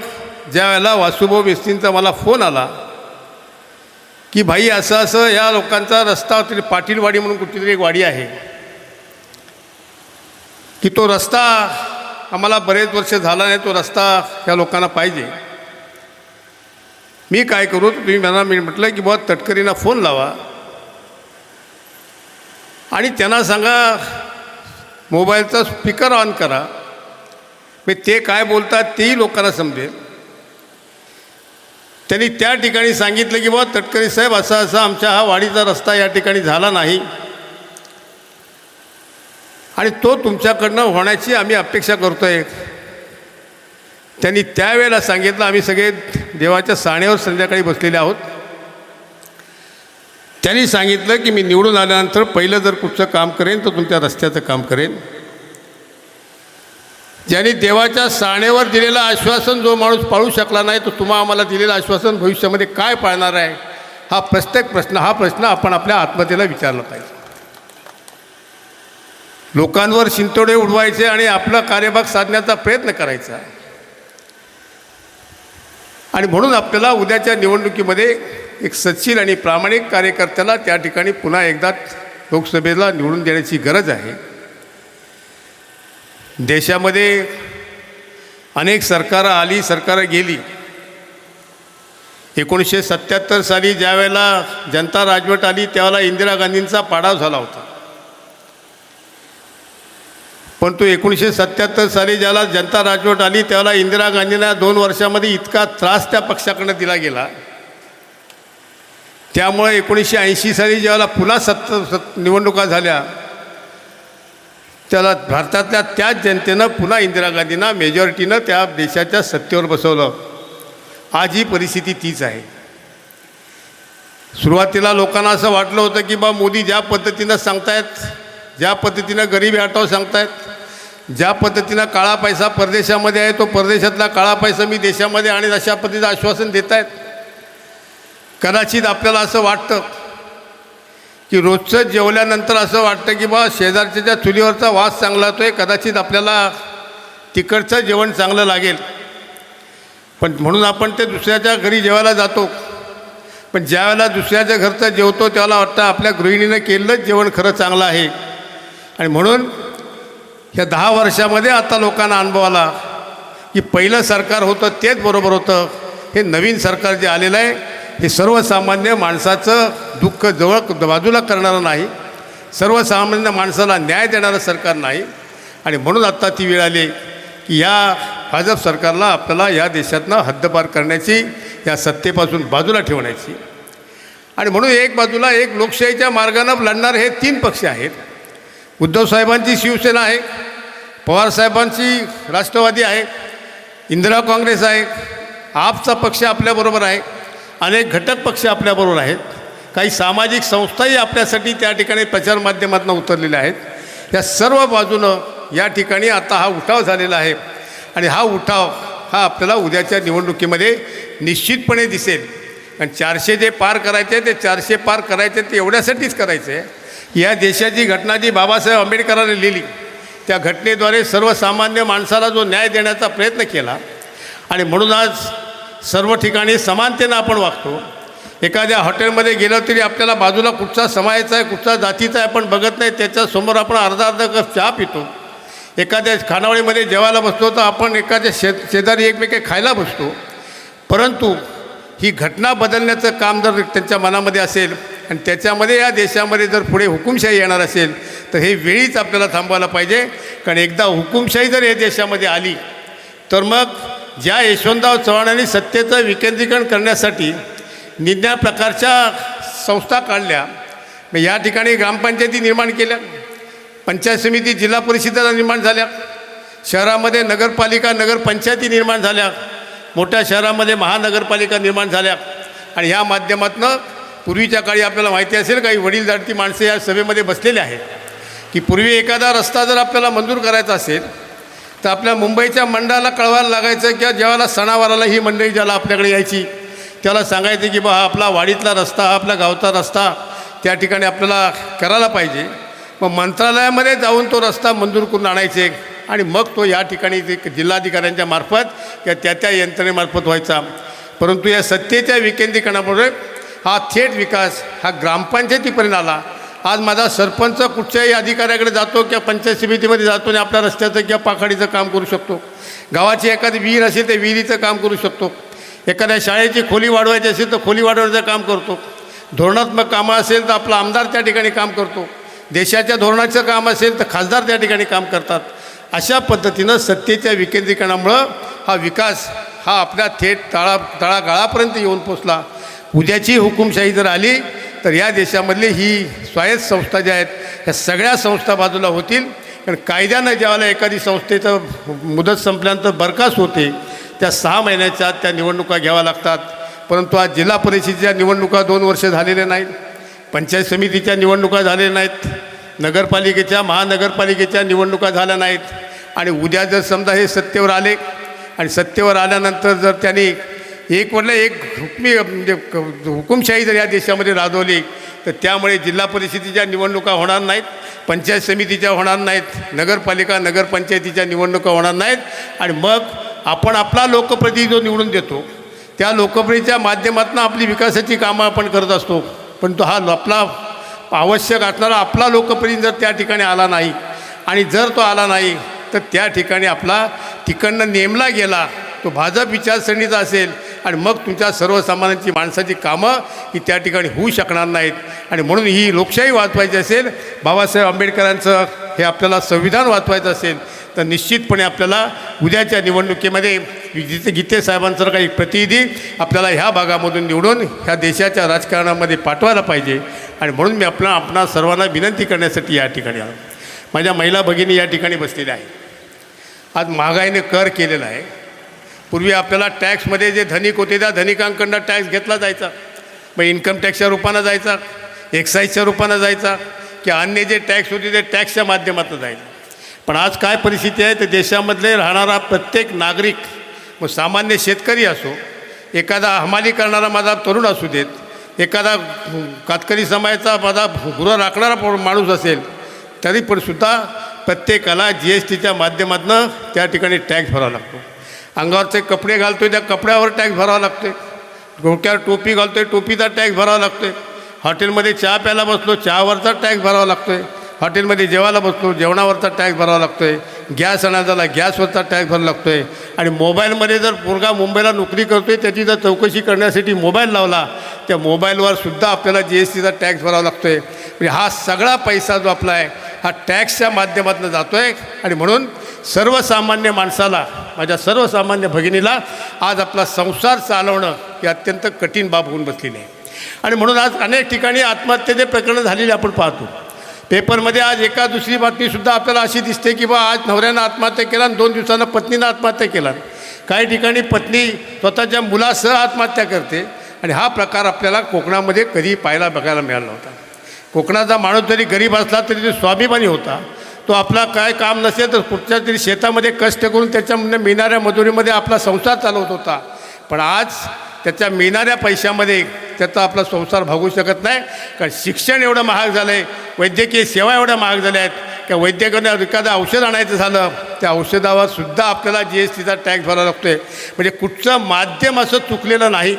ज्या वेळेला वासुभाऊ मिस्त्रींचा मला फोन आला की भाई असं असं या लोकांचा रस्ता, तरी पाटीलवाडी म्हणून कुठलीतरी एक वाडी आहे, की तो रस्ता आम्हाला बरेच वर्ष झाला नाही, तो रस्ता ह्या लोकांना पाहिजे. मी काय करू, तुम्ही मला मी म्हटलं की बुवा तटकरींना फोन लावा आणि त्यांना सांगा मोबाईलचा स्पीकर ऑन करा, मग ते काय बोलतात तेही लोकांना समजेल. त्यांनी त्या ठिकाणी सांगितलं की बुवा तटकरी साहेब, असं असं आमच्या हा वाडीचा रस्ता या ठिकाणी झाला नाही आणि तो तुमच्याकडनं होण्याची आम्ही अपेक्षा करतो आहे. त्यांनी त्यावेळेला सांगितलं, आम्ही सगळे देवाच्या साहण्यावर संध्याकाळी बसलेले आहोत. त्यांनी सांगितलं की मी निवडून आल्यानंतर पहिलं जर कुठचं काम करेन तर तुमच्या रस्त्याचं काम करेन. ज्यांनी देवाच्या साहण्यावर दिलेलं आश्वासन जो माणूस पाळू शकला नाही, तो तुम्हा आम्हाला दिलेलं आश्वासन भविष्यामध्ये काय पाळणार आहे, हा प्रश्न आपण आपल्या आत्महत्येला विचारला पाहिजे. लोकांवर शिंतोडे उडवायचे आणि आपला कार्यभाग साधण्याचा प्रयत्न करायचा. आणि म्हणून आपल्याला उद्याच्या निवडणुकीमध्ये एक सच्शील आणि प्रामाणिक कार्यकर्त्याला त्या ठिकाणी पुन्हा एकदा लोकसभेला निवडून देण्याची गरज आहे. देशामध्ये अनेक सरकारं आली, सरकारं गेली. 1977 साली ज्या वेळेला जनता राजवट आली त्यावेळेला इंदिरा गांधींचा पाडाव झाला होता. पण तो 1977 साली ज्याला जनता राजवट आली त्यावेळेला इंदिरा गांधींना 2 वर्षामध्ये इतका त्रास त्या पक्षाकडनं दिला गेला. त्यामुळे 1980 साली ज्यावेळेला पुन्हा निवडणुका झाल्या त्याला भारतातल्या त्याच जनतेनं पुन्हा इंदिरा गांधींना मेजॉरिटीनं त्या देशाच्या सत्तेवर बसवलं. आज ही परिस्थिती तीच आहे. सुरुवातीला लोकांना असं वाटलं होतं की बा मोदी ज्या पद्धतीनं सांगतायत, ज्या पद्धतीनं गरिबी हटाव सांगतायत, ज्या पद्धतीनं काळा पैसा परदेशामध्ये आहे तो परदेशातला काळा पैसा मी देशामध्ये आणि अशा पद्धतीचं आश्वासन देत आहेत. कदाचित आपल्याला असं वाटतं की रोजचं जेवल्यानंतर असं वाटतं की बा शेजारच्या चुलीवरचा वास चांगला होतोय, कदाचित आपल्याला तिकडचं जेवण चांगलं लागेल. पण म्हणून आपण ते दुसऱ्याच्या घरी जेवायला जातो. पण ज्या वेळेला दुसऱ्याच्या घरचं जेवतो त्याला वाटतं आपल्या गृहिणीनं केलेलंच जेवण खरं चांगलं आहे. आणि म्हणून ह्या 10 वर्षामध्ये आता लोकांना अनुभव आला की पहिलं सरकार होतं तेच बरोबर होतं. हे नवीन सरकार जे आलेलं आहे हे सर्वसामान्य माणसाचं दुःख बाजूला करणारं नाही, सर्वसामान्य माणसाला न्याय देणारं सरकार नाही. आणि म्हणून आत्ता ती वेळ आली की या भाजप सरकारला आपल्याला या देशातनं हद्दपार करण्याची, या सत्तेपासून बाजूला ठेवण्याची. आणि म्हणून एक बाजूला एक लोकशाहीच्या मार्गानं लढणारे हे 3 पक्ष आहेत. उद्धव साहेबांची शिवसेना आहे, पवारसाहेबांची राष्ट्रवादी आहे, इंदिरा काँग्रेस आहे, आपचा पक्ष आपल्याबरोबर आहे, अनेक घटक पक्ष आपल्याबरोबर आहेत, काही सामाजिक संस्थाही आपल्यासाठी त्या ठिकाणी प्रचारमाध्यमातून उतरलेल्या आहेत. या सर्व बाजूनं या ठिकाणी आता हा उठाव झालेला आहे. आणि हा उठाव हा आपल्याला उद्याच्या निवडणुकीमध्ये निश्चितपणे दिसेल. कारण 400 जे पार करायचे ते 400 पार करायचे ते एवढ्यासाठीच करायचे आहे की या देशाची घटना जी बाबासाहेब आंबेडकरांनी लिहिली त्या घटनेद्वारे सर्वसामान्य माणसाला जो न्याय देण्याचा प्रयत्न केला. आणि म्हणून आज सर्व ठिकाणी समानतेनं आपण वागतो. एखाद्या हॉटेलमध्ये गेलं तरी आपल्याला बाजूला कुठचा समाजाचा आहे, कुठचा जातीचा आहे आपण बघत नाही, त्याच्यासमोर आपण अर्धा कप चहा पितो. एखाद्या खानावळीमध्ये जेवायला बसतो तर आपण एखाद्या शेजारी एकमेके खायला बसतो. परंतु ही घटना बदलण्याचं काम जर त्यांच्या मनामध्ये असेल आणि त्याच्यामध्ये या देशामध्ये जर पुढे हुकुमशाही येणार असेल तर हे वेळीच आपल्याला थांबवायला पाहिजे. कारण एकदा हुकुमशाही जर या देशामध्ये आली तर मग ज्या यशवंतराव चव्हाणांनी सत्तेचं विकेंद्रीकरण करण्यासाठी निम्या प्रकारच्या संस्था काढल्या, मग या ठिकाणी ग्रामपंचायती निर्माण केल्या, पंचायत समिती जिल्हा परिषदा निर्माण झाल्या, शहरामध्ये नगरपालिका नगरपंचायती निर्माण झाल्या, मोठ्या शहरामध्ये महानगरपालिका निर्माण झाल्या. आणि ह्या माध्यमातून पूर्वीच्या काळी आपल्याला माहिती असेल काही वडीलधारती माणसे या सभेमध्ये बसलेले आहेत की पूर्वी एखादा रस्ता जर आपल्याला मंजूर करायचा असेल तर आपल्या मुंबईच्या मंडळाला कळवायला लागायचं किंवा ज्यावेळेला सणावाराला ही मंडळी ज्याला आपल्याकडे यायची त्याला सांगायचे की बा हा आपला वाडीतला रस्ता, हा आपला गावचा रस्ता त्या ठिकाणी आपल्याला करायला पाहिजे. मग मंत्रालयामध्ये जाऊन तो रस्ता मंजूर करून आणायचे आणि मग तो या ठिकाणी ते जिल्हाधिकाऱ्यांच्या मार्फत किंवा त्या यंत्रणेमार्फत व्हायचा. परंतु या सत्तेच्या विकेंद्रीकरणामुळे हा थेट विकास हा ग्रामपंचायतीपर्यंत आला. आज माझा सरपंच कुठच्याही अधिकाऱ्याकडे जातो किंवा पंचायत समितीमध्ये जातो आणि आपल्या रस्त्याचं किंवा पाखाडीचं काम करू शकतो. गावाची एखादी विहीर असेल तर विहिरीचं काम करू शकतो. एखाद्या शाळेची खोली वाढवायची असेल तर खोली वाढवण्याचं काम करतो. धोरणात्मक कामं असेल तर आपला आमदार त्या ठिकाणी काम करतो. देशाच्या धोरणाचं काम असेल तर खासदार त्या ठिकाणी काम करतात. अशा पद्धतीनं सत्तेच्या विकेंद्रीकरणामुळं हा विकास हा आपल्या थेट तळागाळापर्यंत येऊन पोचला. उद्याची हुकुमशाही जर आली तर या देशामधली ही स्वायत्त संस्था ज्या आहेत ह्या सगळ्या संस्था बाजूला होतील. कारण कायद्यानं ज्यावेळेला एखादी संस्थेचं मुदत संपल्यानंतर बरखास्त होते त्या 6 महिन्याच्या आत त्या निवडणुका घ्याव्या लागतात. परंतु आज जिल्हा परिषदेच्या निवडणुका 2 वर्ष झालेल्या नाहीत, पंचायत समितीच्या निवडणुका झालेल्या नाहीत, नगरपालिकेच्या महानगरपालिकेच्या निवडणुका झाल्या नाहीत. आणि उद्या जर समजा हे सत्तेवर आले आणि सत्तेवर आल्यानंतर जर त्यांनी एकवरला एक हुकुमशाही जर या देशामध्ये राबवली तर त्यामुळे जिल्हा परिषदेच्या निवडणुका होणार नाहीत, पंचायत समितीच्या होणार नाहीत, नगरपालिका नगरपंचायतीच्या निवडणुका होणार नाहीत. आणि मग आपण आपला लोकप्रतिनिधी जो निवडून देतो त्या लोकप्रतिनिधीच्या माध्यमातून आपली विकासाची कामं आपण करत असतो. पण तो हा आपला आवश्यक असणारा आपला लोकप्रतिनिधी जर त्या ठिकाणी आला नाही आणि जर तो आला नाही तर त्या ठिकाणी आपला तिकडनं नेमला गेला तो भाजप विचारसरणीचा असेल आणि मग तुमच्या सर्वसामान्यांची माणसाची कामं ही त्या ठिकाणी होऊ शकणार नाहीत. आणि म्हणून ही लोकशाही वाचवायची असेल, बाबासाहेब आंबेडकरांचं हे आपल्याला संविधान वाचवायचं असेल तर निश्चितपणे आपल्याला उद्याच्या निवडणुकीमध्ये गीते साहेबांचं काही प्रतिनिधी आपल्याला ह्या भागामधून निवडून ह्या देशाच्या राजकारणामध्ये पाठवायला पाहिजे. आणि म्हणून मी आपणा सर्वांना विनंती करण्यासाठी या ठिकाणी आलो. माझ्या महिला भगिनी या ठिकाणी बसलेल्या आहेत. आज महागाईने कर केलेला आहे. पूर्वी आपल्याला टॅक्समध्ये जे धनिक होते त्या धनिकांकडनं टॅक्स घेतला जायचा, मग इन्कम टॅक्सच्या रूपानं जायचा, एक्साईजच्या रूपानं जायचा किंवा अन्य जे टॅक्स होते ते टॅक्सच्या माध्यमातून जायचं. पण आज काय परिस्थिती आहे तर देशामधले राहणारा प्रत्येक नागरिक, मग सामान्य शेतकरी असो, एखादा हमाली करणारा माझा तरुण असू देत, एखादा कातकरी समाजाचा माझा गुरं राखणारा माणूस असेल तरी पण सुद्धा प्रत्येकाला GSTच्या माध्यमातून त्या ठिकाणी टॅक्स भरावा लागतो. अंगावरचे कपडे घालतो आहे त्या कपड्यावर टॅक्स भरावा लागतो आहे, डोक्यावर टोपी घालतो आहे टोपीचा टॅक्स भरावा लागतो आहे, हॉटेलमध्ये चहा प्यायला बसलो चहावरचा टॅक्स भरावा लागतो आहे, हॉटेलमध्ये जेवायला बसलो जेवणावरचा टॅक्स भरावा लागतो आहे, गॅस आणायला गॅसवरचा टॅक्स भरावा लागतो आहे. आणि मोबाईलमध्ये जर पोरगा मुंबईला नोकरी करतो आहे त्याची जर चौकशी करण्यासाठी मोबाईल लावला त्या मोबाईलवर सुद्धा आपल्याला GSTचा टॅक्स भरावा लागतो आहे. म्हणजे हा सगळा पैसा जो आपला आहे हा टॅक्सच्या माध्यमातून जातो आहे. आणि म्हणून सर्वसामान्य माणसाला, माझ्या सर्वसामान्य भगिनीला आज आपला संसार चालवणं ही अत्यंत कठीण बाब होऊन बसलेली आहे. आणि म्हणून आज अनेक ठिकाणी आत्महत्येचे प्रकरण झालेले आपण पाहतो. पेपरमध्ये आज एका दुसरी बातमीसुद्धा आपल्याला अशी दिसते की बा आज नवऱ्यानं आत्महत्या केला आणि 2 दिवसानं पत्नीनं आत्महत्या केला. काही ठिकाणी पत्नी स्वतःच्या मुलासह आत्महत्या करते. आणि हा प्रकार आपल्याला कोकणामध्ये कधी बघायला मिळाला नव्हता. कोकणाचा माणूस जरी गरीब असला तरी तो स्वाभिमानी होता. तो आपला काय काम नसेल तर कुठच्या तरी शेतामध्ये कष्ट करून त्याच्यामध्ये मिळणाऱ्या मजुरीमध्ये आपला संसार चालवत होता. पण आज त्याच्या मिळणाऱ्या पैशामध्ये त्याचा आपला संसार भागू शकत नाही. कारण शिक्षण एवढं महाग झालं आहे, वैद्यकीय सेवा एवढ्या महाग झाल्या आहेत की वैद्यकाने एखादं औषध आणायचं झालं त्या औषधावर सुद्धा आपल्याला GSTचा टॅक्स भरावा लागतो आहे. म्हणजे कुठचं माध्यम असं चुकलेलं नाही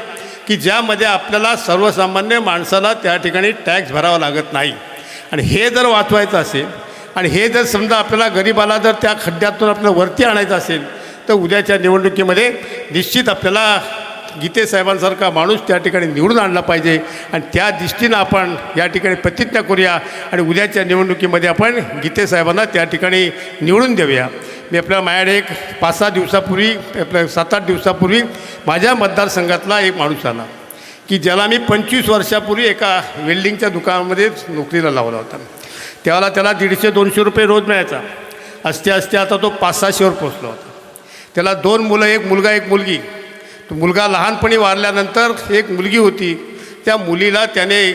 की ज्यामध्ये आपल्याला सर्वसामान्य माणसाला त्या ठिकाणी टॅक्स भरावा लागत नाही. आणि हे जर वाचवायचं असेल आणि हे जर समजा आपल्याला गरिबाला जर त्या खड्ड्यातून आपल्याला वरती आणायचं असेल तर उद्याच्या निवडणुकीमध्ये निश्चित आपल्याला गीते साहेबांसारखा माणूस त्या ठिकाणी निवडून आणला पाहिजे आणि त्या दृष्टीनं आपण या ठिकाणी प्रतिज्ञा करूया आणि उद्याच्या निवडणुकीमध्ये आपण गीते साहेबांना त्या ठिकाणी निवडून देऊया. मी आपल्याला माझ्याकडे एक 5-6 दिवसापूर्वी आपल्या 7-8 दिवसापूर्वी माझ्या मतदारसंघातला एक माणूस आला की ज्याला मी 25 वर्षापूर्वी एका वेल्डिंगच्या दुकानामध्ये नोकरीला लावला होता. त्यावेळेला त्याला 150-200 रुपये रोज मिळायचा. असते आता तो 500-600वर पोचला होता. त्याला 2 मुलं, एक मुलगा एक मुलगी. तो मुलगा लहानपणी वारल्यानंतर एक मुलगी होती. त्या मुलीला त्याने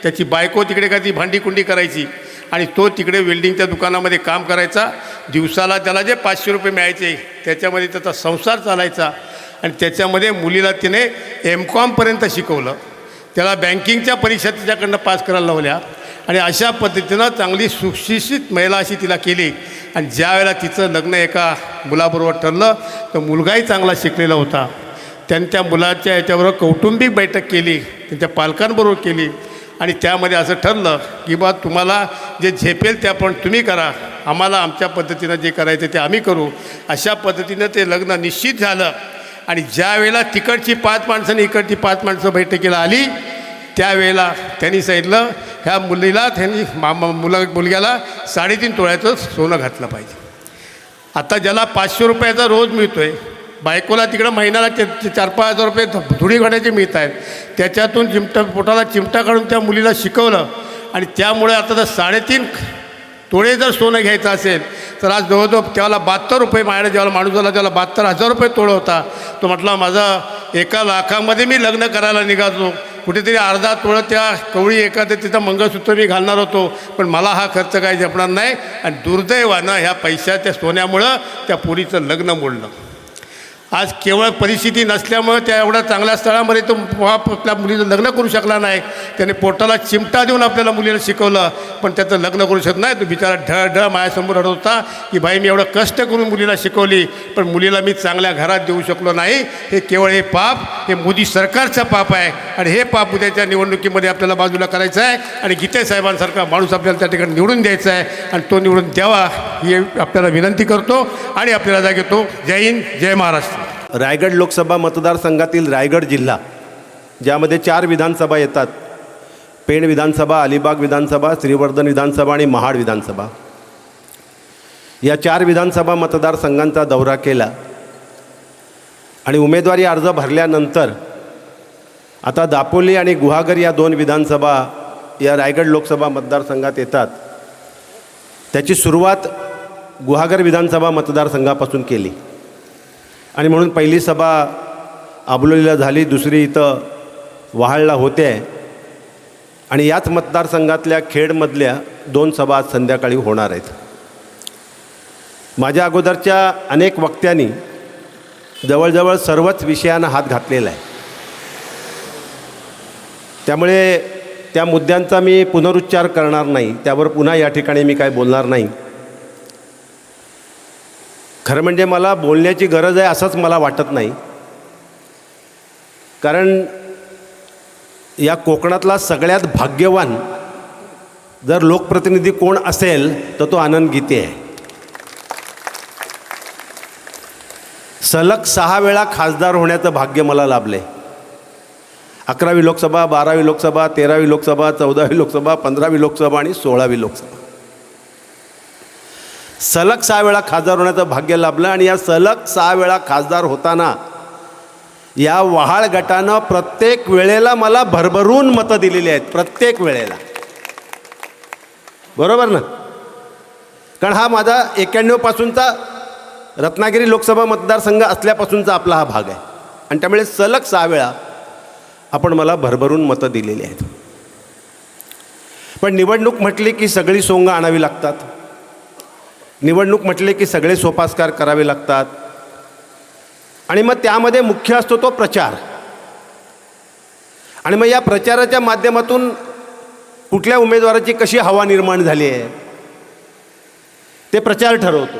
त्याची बायको तिकडे का ती भांडीकुंडी करायची आणि तो तिकडे वेल्डिंगच्या दुकानामध्ये काम करायचा. दिवसाला त्याला जे 500 रुपये मिळायचे त्याच्यामध्ये त्याचा संसार चालायचा आणि त्याच्यामध्ये मुलीला तिने MCOMपर्यंत शिकवलं. त्याला बँकिंगच्या परीक्षा तिच्याकडनं पास करायला लावल्या आणि अशा पद्धतीनं चांगली सुशिक्षित महिला अशी तिला केली. आणि ज्या वेळेला तिचं लग्न एका मुलाबरोबर ठरलं तर मुलगाही चांगला शिकलेला होता. त्यांच्या मुलाच्या याच्याबरोबर कौटुंबिक बैठक केली, त्यांच्या पालकांबरोबर केली आणि त्यामध्ये असं ठरलं की बा तुम्हाला जे झेपेल ते आपण तुम्ही करा, आम्हाला आमच्या पद्धतीनं जे करायचं ते आम्ही करू. अशा पद्धतीनं ते लग्न निश्चित झालं. आणि ज्या वेळेला तिकडची 5 माणसं आणि इकडची 5 माणसं बैठकीला आली त्यावेळेला त्यांनी सांगितलं ह्या मुलीला त्यांनी मुलग्याला 3.5 तोळ्याचं सोनं घातलं पाहिजे. आता ज्याला 500 रुपयाचा रोज मिळतो आहे, बायकोला तिकडं महिन्याला 4-5 हजार रुपये धुडी घाण्याचे मिळत आहेत. त्याच्यातून पोटाला चिमटा काढून त्या मुलीला शिकवलं आणि त्यामुळे आता जर 3.5 तोळे जर सोनं घ्यायचं असेल तर आज जवळजवळ त्याला 72 रुपये माझ्या ज्याला माणूस आला त्याला 72,000 रुपये तोळं होता. तो म्हटला माझा 1 लाखामध्ये मी लग्न करायला निघालो, कुठेतरी अर्धा तोळं त्या कवळी एखादं तिथं मंगळसूत्र मी घालणार होतो, पण मला हा खर्च काही झेपणार नाही. आणि दुर्दैवानं ह्या पैशाच्या सोन्यामुळं त्या पोरीचं लग्न मोडलं. आज केवळ परिस्थिती नसल्यामुळे त्या एवढ्या चांगल्या स्थळामध्ये तो आपल्या मुलीचं लग्न करू शकला नाही. त्याने पोटाला चिमटा देऊन आपल्याला मुलीला शिकवलं पण त्याचं लग्न करू शकत नाही. तो बिचारा ढळ माझ्यासमोर रडत होता की बाई मी एवढं कष्ट करून मुलीला शिकवली पण मुलीला मी चांगल्या घरात देऊ शकलो नाही. हे केवळ हे पाप हे मोदी सरकारचं पाप आहे आणि हे पाप उद्याच्या निवडणुकीमध्ये आपल्याला बाजूला करायचं आहे आणि गीते साहेबांसारखा माणूस आपल्याला त्या ठिकाणी निवडून द्यायचा आहे आणि तो निवडून द्यावा ही आपल्याला विनंती करतो आणि आपल्याला जाग घेतो. जय हिंद, जय महाराष्ट्र. रायगड लोकसभा मतदारसंघातील रायगड जिल्हा ज्यामध्ये 4 विधानसभा येतात, पेण विधानसभा, अलिबाग विधानसभा, श्रीवर्धन विधानसभा आणि महाड विधानसभा, या 4 विधानसभा मतदारसंघांचा दौरा केला आणि उमेदवारी अर्ज भरल्यानंतर आता दापोली आणि गुहागर या 2 विधानसभा या रायगड लोकसभा मतदारसंघात येतात. त्याची सुरुवात गुहागर विधानसभा मतदारसंघापासून केली आणि म्हणून पहिली सभा आबलोलीला झाली, दुसरी इथं वहाळला होते आणि याच मतदारसंघातल्या खेडमधल्या 2 सभा आज संध्याकाळी होणार आहेत. माझ्या अगोदरच्या अनेक वक्त्यांनी जवळजवळ सर्वच विषयांना हात घातलेला आहे, त्यामुळे त्या मुद्द्यांचा मी पुनरुच्चार करणार नाही, त्यावर पुन्हा या ठिकाणी मी काय बोलणार नाही. खरं म्हणजे मला बोलण्याची गरज आहे असंच मला वाटत नाही, कारण या कोकणातला सगळ्यात भाग्यवान जर लोकप्रतिनिधी कोण असेल तर तो आनंद गीते आहे. सलग 6 वेळा खासदार होण्याचं भाग्य मला लाभले. 11वी लोकसभा, 12वी लोकसभा, 13वी लोकसभा, 14वी लोकसभा, 15वी लोकसभा आणि 16वी लोकसभा, सलग 6 वेळा खासदार होण्याचं भाग्य लाभलं. आणि या सलग 6 वेळा खासदार होताना या वहाळ गटानं प्रत्येक वेळेला मला भरभरून मतं दिलेली आहेत, प्रत्येक वेळेला. बरोबर ना? कारण हा माझा 91 पासूनचा रत्नागिरी लोकसभा मतदारसंघ असल्यापासूनचा आपला हा भाग आहे आणि त्यामुळे सलग 6 वेळा आपण मला भरभरून मतं दिलेली आहेत. पण निवडणूक म्हटली की सगळी सोंग आणावी लागतात, निवडणूक म्हटले की सगळे सोपास्कार करावे लागतात आणि मग त्यामध्ये मुख्य असतो तो प्रचार. आणि मग या प्रचाराच्या माध्यमातून कुठल्या उमेदवाराची कशी हवा निर्माण झाली आहे ते प्रचार ठरवतो.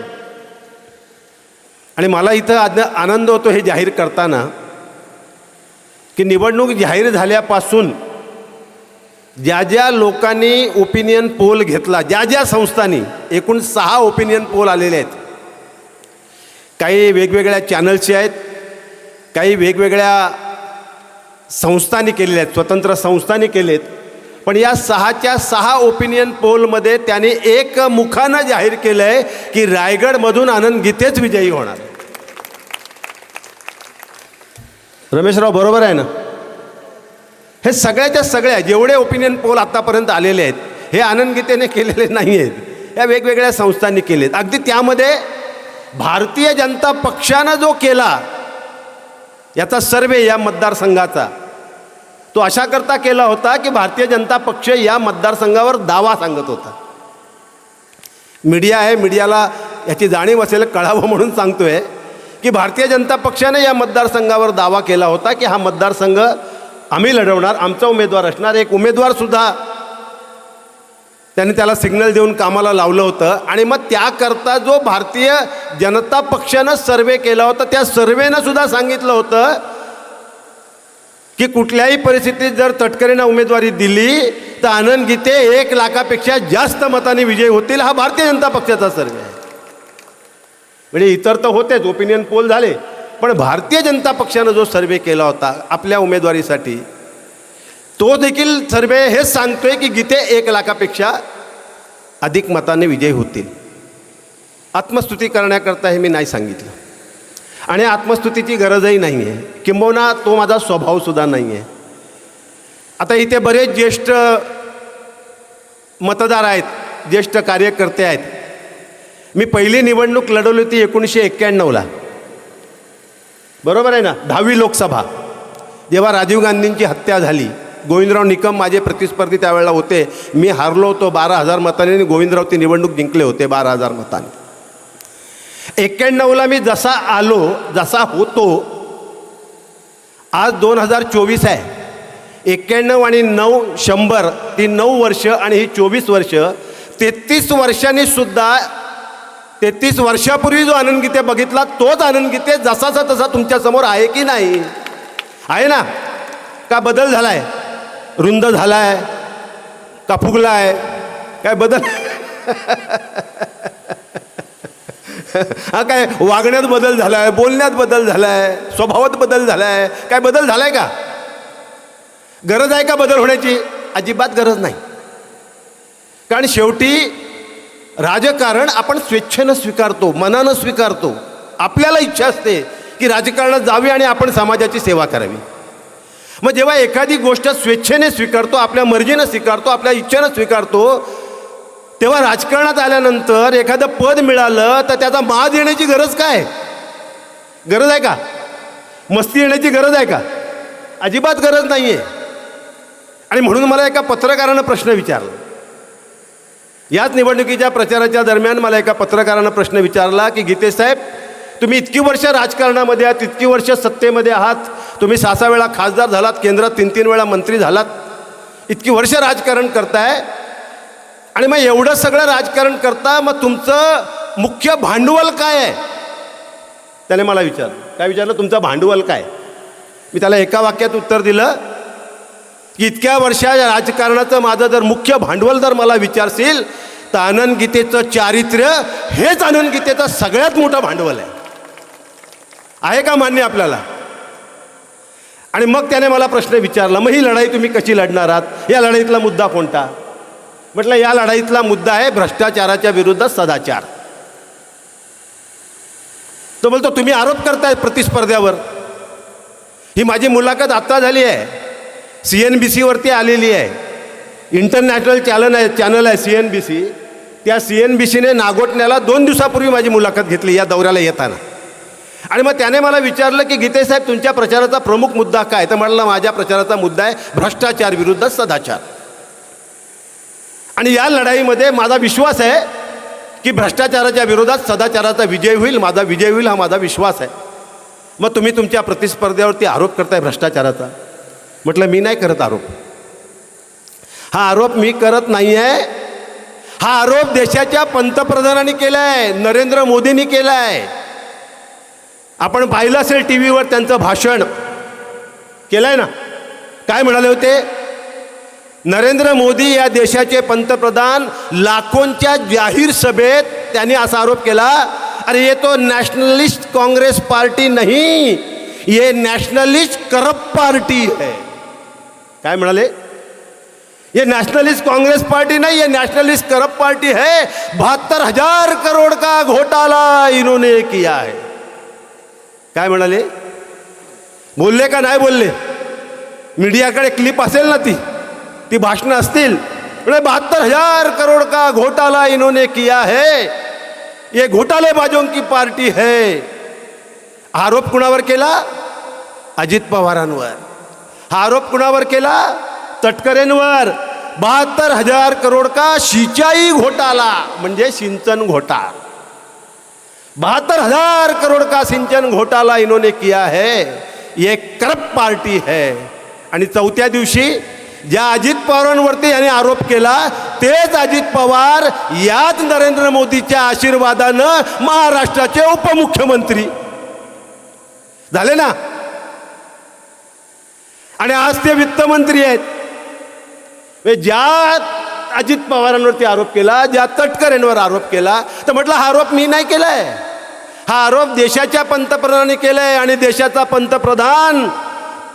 आणि मला इथं आनंद होतो हे जाहीर करताना की निवडणूक जाहीर झाल्यापासून ज्या ज्या लोकांनी ओपिनियन पोल घेतला, ज्या ज्या संस्थांनी, एकूण 6 ओपिनियन पोल आलेले आहेत. काही वेगवेगळ्या चॅनल्सचे आहेत, काही वेगवेगळ्या संस्थांनी केलेले आहेत, स्वतंत्र संस्थांनी केलेत. पण या 6च्या 6 ओपिनियन पोलमध्ये त्याने एकमुखानं जाहीर केलं आहे की रायगडमधून आनंद गीतेच विजयी होणार. रमेशराव बरोबर आहे ना? हे सगळ्याच्या सगळ्या जेवढे ओपिनियन पोल आत्तापर्यंत आलेले आहेत हे आनंद गीतेने केलेले नाही आहेत, या वेगवेगळ्या संस्थांनी केलेत. अगदी त्यामध्ये भारतीय जनता पक्षानं जो केला याचा सर्वे या मतदारसंघाचा, तो अशा करता केला होता की भारतीय जनता पक्ष या मतदारसंघावर दावा सांगत होता. मीडिया आहे, मीडियाला याची जाणीव असेल, कळावं म्हणून सांगतोय की भारतीय जनता पक्षाने या मतदारसंघावर दावा केला होता की हा मतदारसंघ आम्ही लढवणार, आमचा उमेदवार असणार. एक उमेदवारसुद्धा त्यांनी त्याला सिग्नल देऊन कामाला लावलं होतं. आणि मग त्याकरता जो भारतीय जनता पक्षानं सर्वे केला होता त्या सर्वेनं सुद्धा सांगितलं होतं की कुठल्याही परिस्थितीत जर तटकरेंना उमेदवारी दिली तर आनंद गीते 1 लाखापेक्षा जास्त मतांनी विजयी होतील. हा भारतीय जनता पक्षाचा सर्वे आहे. म्हणजे इतर तर होतेच, ओपिनियन पोल झाले, पण भारतीय जनता पक्षानं जो सर्वे केला होता आपल्या उमेदवारीसाठी तो देखील सर्वे हेच सांगतोय की गीते 1 लाखापेक्षा अधिक मतांनी विजयी होतील. आत्मस्तुती करण्याकरता हे मी नाही सांगितलं आणि आत्मस्तुतीची गरजही नाही आहे, किंबहुना तो माझा स्वभावसुद्धा नाही आहे. आता इथे बरेच ज्येष्ठ मतदार आहेत, ज्येष्ठ कार्यकर्ते आहेत. मी पहिली निवडणूक लढवली होती 1991ला, बरोबर आहे ना? 10वी लोकसभा, जेव्हा राजीव गांधींची हत्या झाली. गोविंदराव निकम माझे प्रतिस्पर्धी त्यावेळेला होते. मी हारलो होतो 12,000 मतांनी आणि गोविंदराव ती निवडणूक जिंकले होते 12,000 मतांनी. 91ला मी जसा आलो, जसा होतो, आज 2024 आहे. 91 आणि 9 100, ती 9 वर्ष आणि ही 24 वर्ष, 33 वर्षांनी सुद्धा 33 वर्षापूर्वी जो आनंद गीते बघितला तोच आनंद गीते जसाचा तसा तुमच्यासमोर आहे की नाही? आहे ना? का बदल झाला आहे? रुंद झाला आहे का फुगला आहे? काय बदल? हा, काय वागण्यात बदल झाला आहे, बोलण्यात बदल झाला आहे, स्वभावात बदल झाला आहे? काय बदल झाला आहे का? गरज आहे का बदल होण्याची? अजिबात गरज नाही. कारण शेवटी राजकारण आपण स्वेच्छेनं स्वीकारतो, मनानं स्वीकारतो. आपल्याला इच्छा असते की राजकारणात जावी आणि आपण समाजाची सेवा करावी. मग जेव्हा एखादी गोष्ट स्वेच्छेने स्वीकारतो, आपल्या मर्जीनं स्वीकारतो, आपल्या इच्छेनं स्वीकारतो, तेव्हा राजकारणात आल्यानंतर एखादं पद मिळालं तर त्याचा माज येण्याची गरज काय? गरज आहे का? मस्ती येण्याची गरज आहे का? अजिबात गरज नाही आहे. आणि म्हणून मला एका पत्रकारानं प्रश्न विचारला. याच निवडणुकीच्या प्रचाराच्या दरम्यान मला एका पत्रकारानं प्रश्न विचारला की गीते साहेब, तुम्ही इतकी वर्ष राजकारणामध्ये आहात, इतकी वर्ष सत्तेमध्ये आहात, तुम्ही 6 वेळा खासदार झालात, केंद्रात 3 वेळा मंत्री झालात, इतकी वर्ष राजकारण करताय आणि मग एवढं सगळं राजकारण करता, मग तुमचं मुख्य भांडवल काय आहे? त्याने मला विचारलं. काय विचारलं? तुमचं भांडवल काय? मी त्याला एका वाक्यात उत्तर दिलं की इतक्या वर्षाच्या राजकारणाचं माझं जर मुख्य भांडवल जर मला विचारशील तर आनंद गीतेचं चारित्र्य हेच आनंद गीतेचं सगळ्यात मोठं भांडवल आहे. आहे का मान्य आपल्याला? आणि मग त्याने मला प्रश्न विचारला, मग ही लढाई तुम्ही कशी लढणार आहात? या लढाईतला मुद्दा कोणता? म्हटलं या लढाईतला मुद्दा आहे भ्रष्टाचाराच्या विरुद्ध सदाचार. तो बोलतो तुम्ही आरोप करताय प्रतिस्पर्ध्यावर. ही माझी मुलाखत आत्ता झाली आहे, CNBCवरती आलेली आहे. इंटरनॅशनल चॅनल आहे CNBC. त्या CNBCने नागोठण्याला 2 दिवसापूर्वी माझी मुलाखत घेतली या दौऱ्याला येताना. आणि मग त्याने मला विचारलं की गीते साहेब तुमच्या प्रचाराचा प्रमुख मुद्दा काय? तर म्हटलं माझ्या प्रचाराचा मुद्दा आहे भ्रष्टाचार विरुद्ध सदाचार. आणि या लढाईमध्ये माझा विश्वास आहे की भ्रष्टाचाराच्या विरोधात सदाचाराचा विजय होईल, माझा विजय होईल हा माझा विश्वास आहे. मग तुम्ही तुमच्या प्रतिस्पर्ध्यावरती आरोप करताय भ्रष्टाचाराचा. म्हटलं मी नाही करत आरोप. हा आरोप मी करत नाही आहे. हा आरोप देशाच्या पंतप्रधानांनी केला आहे, नरेंद्र मोदींनी केला आहे. आपण पाहिलं असेल टी व्हीवर त्यांचं भाषण केलं आहे ना. काय म्हणाले होते? नरेंद्र मोदी या देशाचे पंतप्रधान लाखोंच्या जाहीर सभेत त्यांनी असा आरोप केला, अरे ये तो नॅशनलिस्ट काँग्रेस पार्टी नहीं, ये नेशनलिस्ट करप्ट पार्टी है. काय म्हणाले? ये नेशनलिस्ट कांग्रेस पार्टी नहीं, ये नेशनलिस्ट करप्ट पार्टी है. 72,000 करोड़ का घोटाला इन्होंने किया है. काय म्हणाले? बोलले का नाही बोलले? मीडियाकडे क्लिप असेल ना, ती भाषणं असतील. 72,000 करोड़ का घोटाला इन्होंने किया है. ये घोटालेबाजों की पार्टी है. आरोप कुणावर केला? अजित पवारांवर. हा आरोप कुणावर केला? तटकरेंवर. 72,000 करोड़ का सिंचाई घोटाला म्हणजे सिंचन घोटाळा. 72,000 करोड़ का सिंचन घोटाला इन्होंने किया है. ये करप्ट पार्टी है. आणि चौथ्या दिवशी ज्या अजित पवारांवरती याने आरोप केला तेच अजित पवार याच नरेंद्र मोदीच्या आशीर्वादानं महाराष्ट्राचे उपमुख्यमंत्री झाले ना. आणि आज ते वित्तमंत्री आहेत. ज्या अजित पवारांवरती आरोप केला, ज्या तटकरेंवर आरोप केला, तर म्हटलं हा आरोप मी नाही केलाय, हा आरोप देशाच्या पंतप्रधानांनी केलाय. आणि देशाचा पंतप्रधान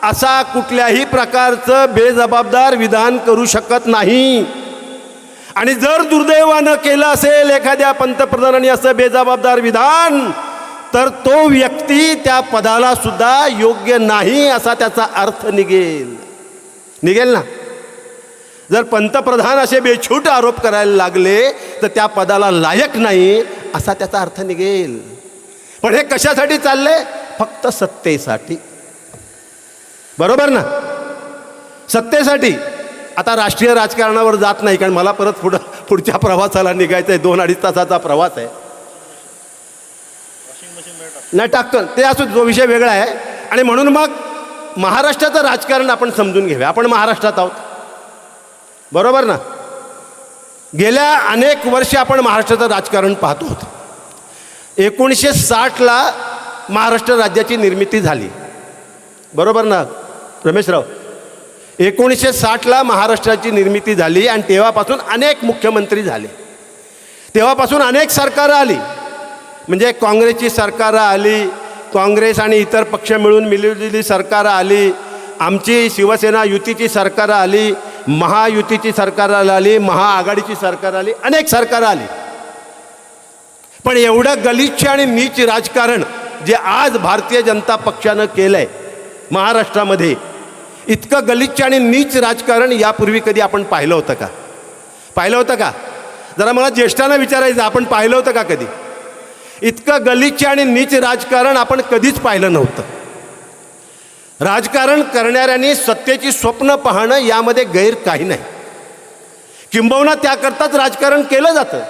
असा कुठल्याही प्रकारचं बेजबाबदार विधान करू शकत नाही. आणि जर दुर्दैवानं केलं असेल एखाद्या पंतप्रधानांनी असं बेजबाबदार विधान, तर तो व्यक्ती त्या पदाला सुद्धा योग्य नाही असा त्याचा अर्थ निघेल ना. जर पंतप्रधान असे बेछूट आरोप करायला लागले तर त्या पदाला लायक नाही असा त्याचा अर्थ निघेल. पण हे कशासाठी चालले? फक्त सत्तेसाठी. बरोबर ना? सत्तेसाठी. आता राष्ट्रीय राजकारणावर जात नाही, कारण मला परत पुढच्या प्रवासाला निघायचं आहे. 2-2.5 तासाचा प्रवास आहे. नाही टाकतो ते असो, जो विषय वेगळा आहे. आणि म्हणून मग महाराष्ट्राचं राजकारण आपण समजून घेऊया. आपण महाराष्ट्रात आहोत, बरोबर ना? गेल्या अनेक वर्ष आपण महाराष्ट्राचं राजकारण पाहतो होतो. 1960ला महाराष्ट्र राज्याची निर्मिती झाली, बरोबर ना रमेशराव? 1960ला महाराष्ट्राची निर्मिती झाली आणि तेव्हापासून अनेक मुख्यमंत्री झाले. तेव्हापासून अनेक सरकारं आली. म्हणजे काँग्रेसची सरकारं आली, काँग्रेस आणि इतर पक्ष मिळून मिळलेली सरकारं आली, आमची शिवसेना युतीची सरकारं आली, महायुतीची सरकारं आली, महाआघाडीची सरकार आली, अनेक सरकारं आली. पण एवढं गलिच्छ आणि नीच राजकारण जे आज भारतीय जनता पक्षानं केलं आहे महाराष्ट्रामध्ये, इतकं गलिच्छ आणि नीच राजकारण यापूर्वी कधी आपण पाहिलं होतं का? पाहिलं होतं का? जरा मला ज्येष्ठांना विचारायचं, आपण पाहिलं होतं का कधी? इतकं गलिच्छ आणि नीच राजकारण आपण कधीच पाहिलं नव्हतं. राजकारण करणाऱ्यांनी सत्तेची स्वप्न पाहणं यामध्ये गैर काही नाही. किंबहुना त्याकरताच राजकारण केलं जातं.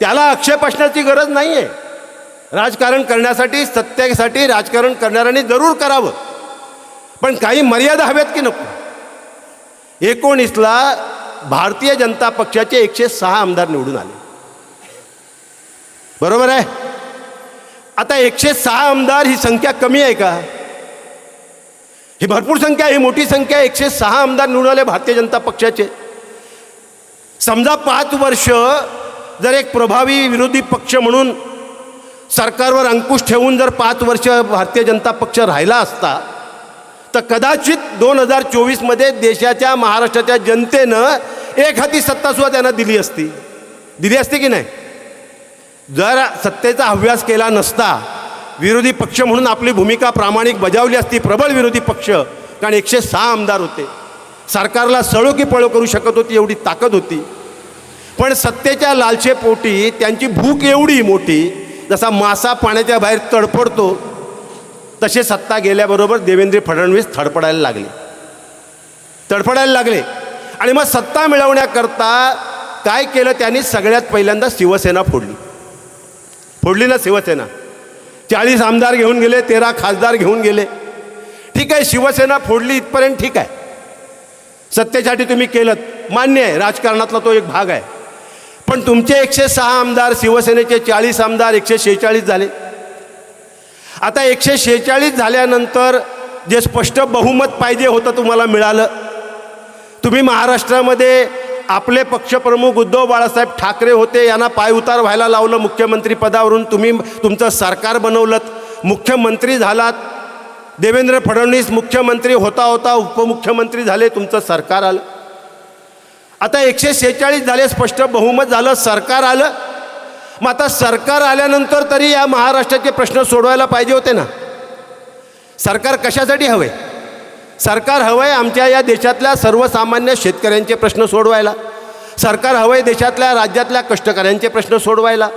त्याला आक्षेप असण्याची गरज नाही आहे. राजकारण करण्यासाठी, सत्तेसाठी राजकारण करणाऱ्यांनी जरूर करावं, पण काही मर्यादा हव्यात की नको. 19ला भारतीय जनता पक्षाचे 106 आमदार निवडून आले, बरोबर आहे? आता 106 आमदार ही संख्या कमी आहे का? ही भरपूर संख्या, ही मोठी संख्या. 106 आमदार निवडून आले भारतीय जनता पक्षाचे. समजा 5 वर्ष जर एक प्रभावी विरोधी पक्ष म्हणून सरकारवर अंकुश ठेवून जर 5 वर्ष भारतीय जनता पक्ष राहिला असता, तर कदाचित 2024मध्ये देशाच्या, महाराष्ट्राच्या जनतेनं एक हाती सत्तासुद्धा त्यांना दिली असती की नाही? जर सत्तेचा हव्यास केला नसता, विरोधी पक्ष म्हणून आपली भूमिका प्रामाणिक बजावली असती, प्रबळ विरोधी पक्ष, कारण 106 आमदार होते, सरकारला सळो की पळो करू शकत होती, एवढी ताकद होती. पण सत्तेच्या लालसेपोटी त्यांची भूक एवढी मोठी, जसा मासा पाण्याच्या बाहेर तडफडतो तसे सत्ता गेल्याबरोबर देवेंद्र फडणवीस तडफडायला लागले. आणि मग सत्ता मिळवण्याकरता काय केलं त्यांनी? सगळ्यात पहिल्यांदा शिवसेना फोडली ना शिवसेना. 40 आमदार घेऊन गेले, 13 खासदार घेऊन गेले. ठीक आहे, शिवसेना फोडली इथपर्यंत ठीक आहे. सत्तेसाठी तुम्ही केलं, मान्य आहे, राजकारणातला तो एक भाग आहे. पण तुमचे 106 आमदार, शिवसेनेचे 40 आमदार 146 झाले. आता 146 झाल्यानंतर जे स्पष्ट बहुमत पाहिजे होतं तुम्हाला मिळालं. तुम्ही महाराष्ट्रामध्ये आपले पक्षप्रमुख उद्धव बाळासाहेब ठाकरे होते, यांना पायउतार व्हायला लावलं मुख्यमंत्री पदावरून. तुम्ही तुमचं सरकार बनवलं, मुख्यमंत्री झालात. देवेंद्र फडणवीस मुख्यमंत्री होता होता उपमुख्यमंत्री झाले, तुमचं सरकार आलं. आता 146 झाले, स्पष्ट बहुमत झालं, सरकार आलं. मग आता सरकार आल्यानंतर तरी या महाराष्ट्राचे प्रश्न सोडवायला पाहिजे होते ना. सरकार कशासाठी हवे? सरकार हवं आहे आमच्या या देशातल्या सर्वसामान्य शेतकऱ्यांचे प्रश्न सोडवायला. सरकार हवं आहे देशातल्या राज्यातल्या कष्टकऱ्यांचे प्रश्न सोडवायला.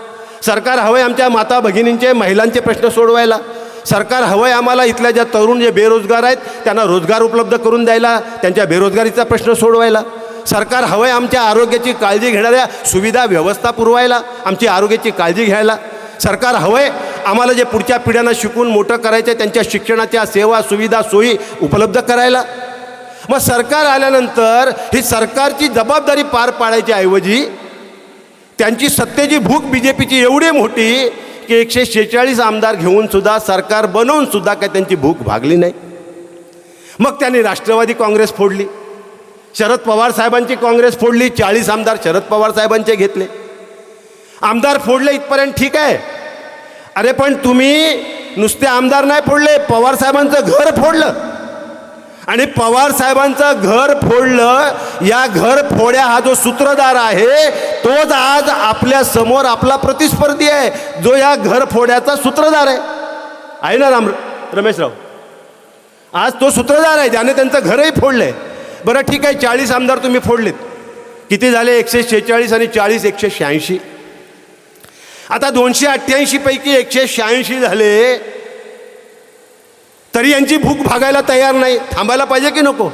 सरकार हवं आहे आमच्या माता भगिनींचे महिलांचे प्रश्न सोडवायला. सरकार हवं आहे आम्हाला इथल्या ज्या तरुण जे बेरोजगार आहेत त्यांना रोजगार उपलब्ध करून द्यायला, त्यांच्या बेरोजगारीचा प्रश्न सोडवायला. सरकार हवं आहे आमच्या आरोग्याची काळजी घेणाऱ्या सुविधा व्यवस्था पुरवायला, आमची आरोग्याची काळजी घ्यायला. सरकार हवं आहे आम्हाला जे पुढच्या पिढ्यांना शिकून मोठं करायचं आहे त्यांच्या शिक्षणाच्या सेवा सुविधा सोयी उपलब्ध करायला. मग सरकार आल्यानंतर ही सरकारची जबाबदारी पार पाडायच्या ऐवजी त्यांची सत्तेची भूक बी जे पीची एवढी मोठी की 146 आमदार घेऊनसुद्धा सरकार बनवूनसुद्धा काय त्यांची भूक भागली नाही. मग त्यांनी राष्ट्रवादी काँग्रेस फोडली, शरद पवार साहेबांची काँग्रेस फोडली, 40 आमदार शरद पवार साहेबांचे घेतले. आमदार फोडले इथपर्यंत ठीक आहे. अरे पण तुम्ही नुसते आमदार नाही फोडले, पवार साहेबांचं घर फोडलं. आणि पवार साहेबांचं घर फोडलं. या घर फोड्या हा जो सूत्रधार आहे तोच आज आपल्या समोर आपला प्रतिस्पर्धी आहे, जो या घर फोड्याचा सूत्रधार आहे ना रमेशराव. आज तो सूत्रधार आहे ज्याने त्यांचं घरही फोडलंय. बरं ठीक आहे, 40 आमदार तुम्ही फोडलेत, किती झाले? 146 आणि 40 186. आता 288 पैकी 186 झाले तरी यांची भूक भागायला तयार नाही. थांबायला पाहिजे की नको?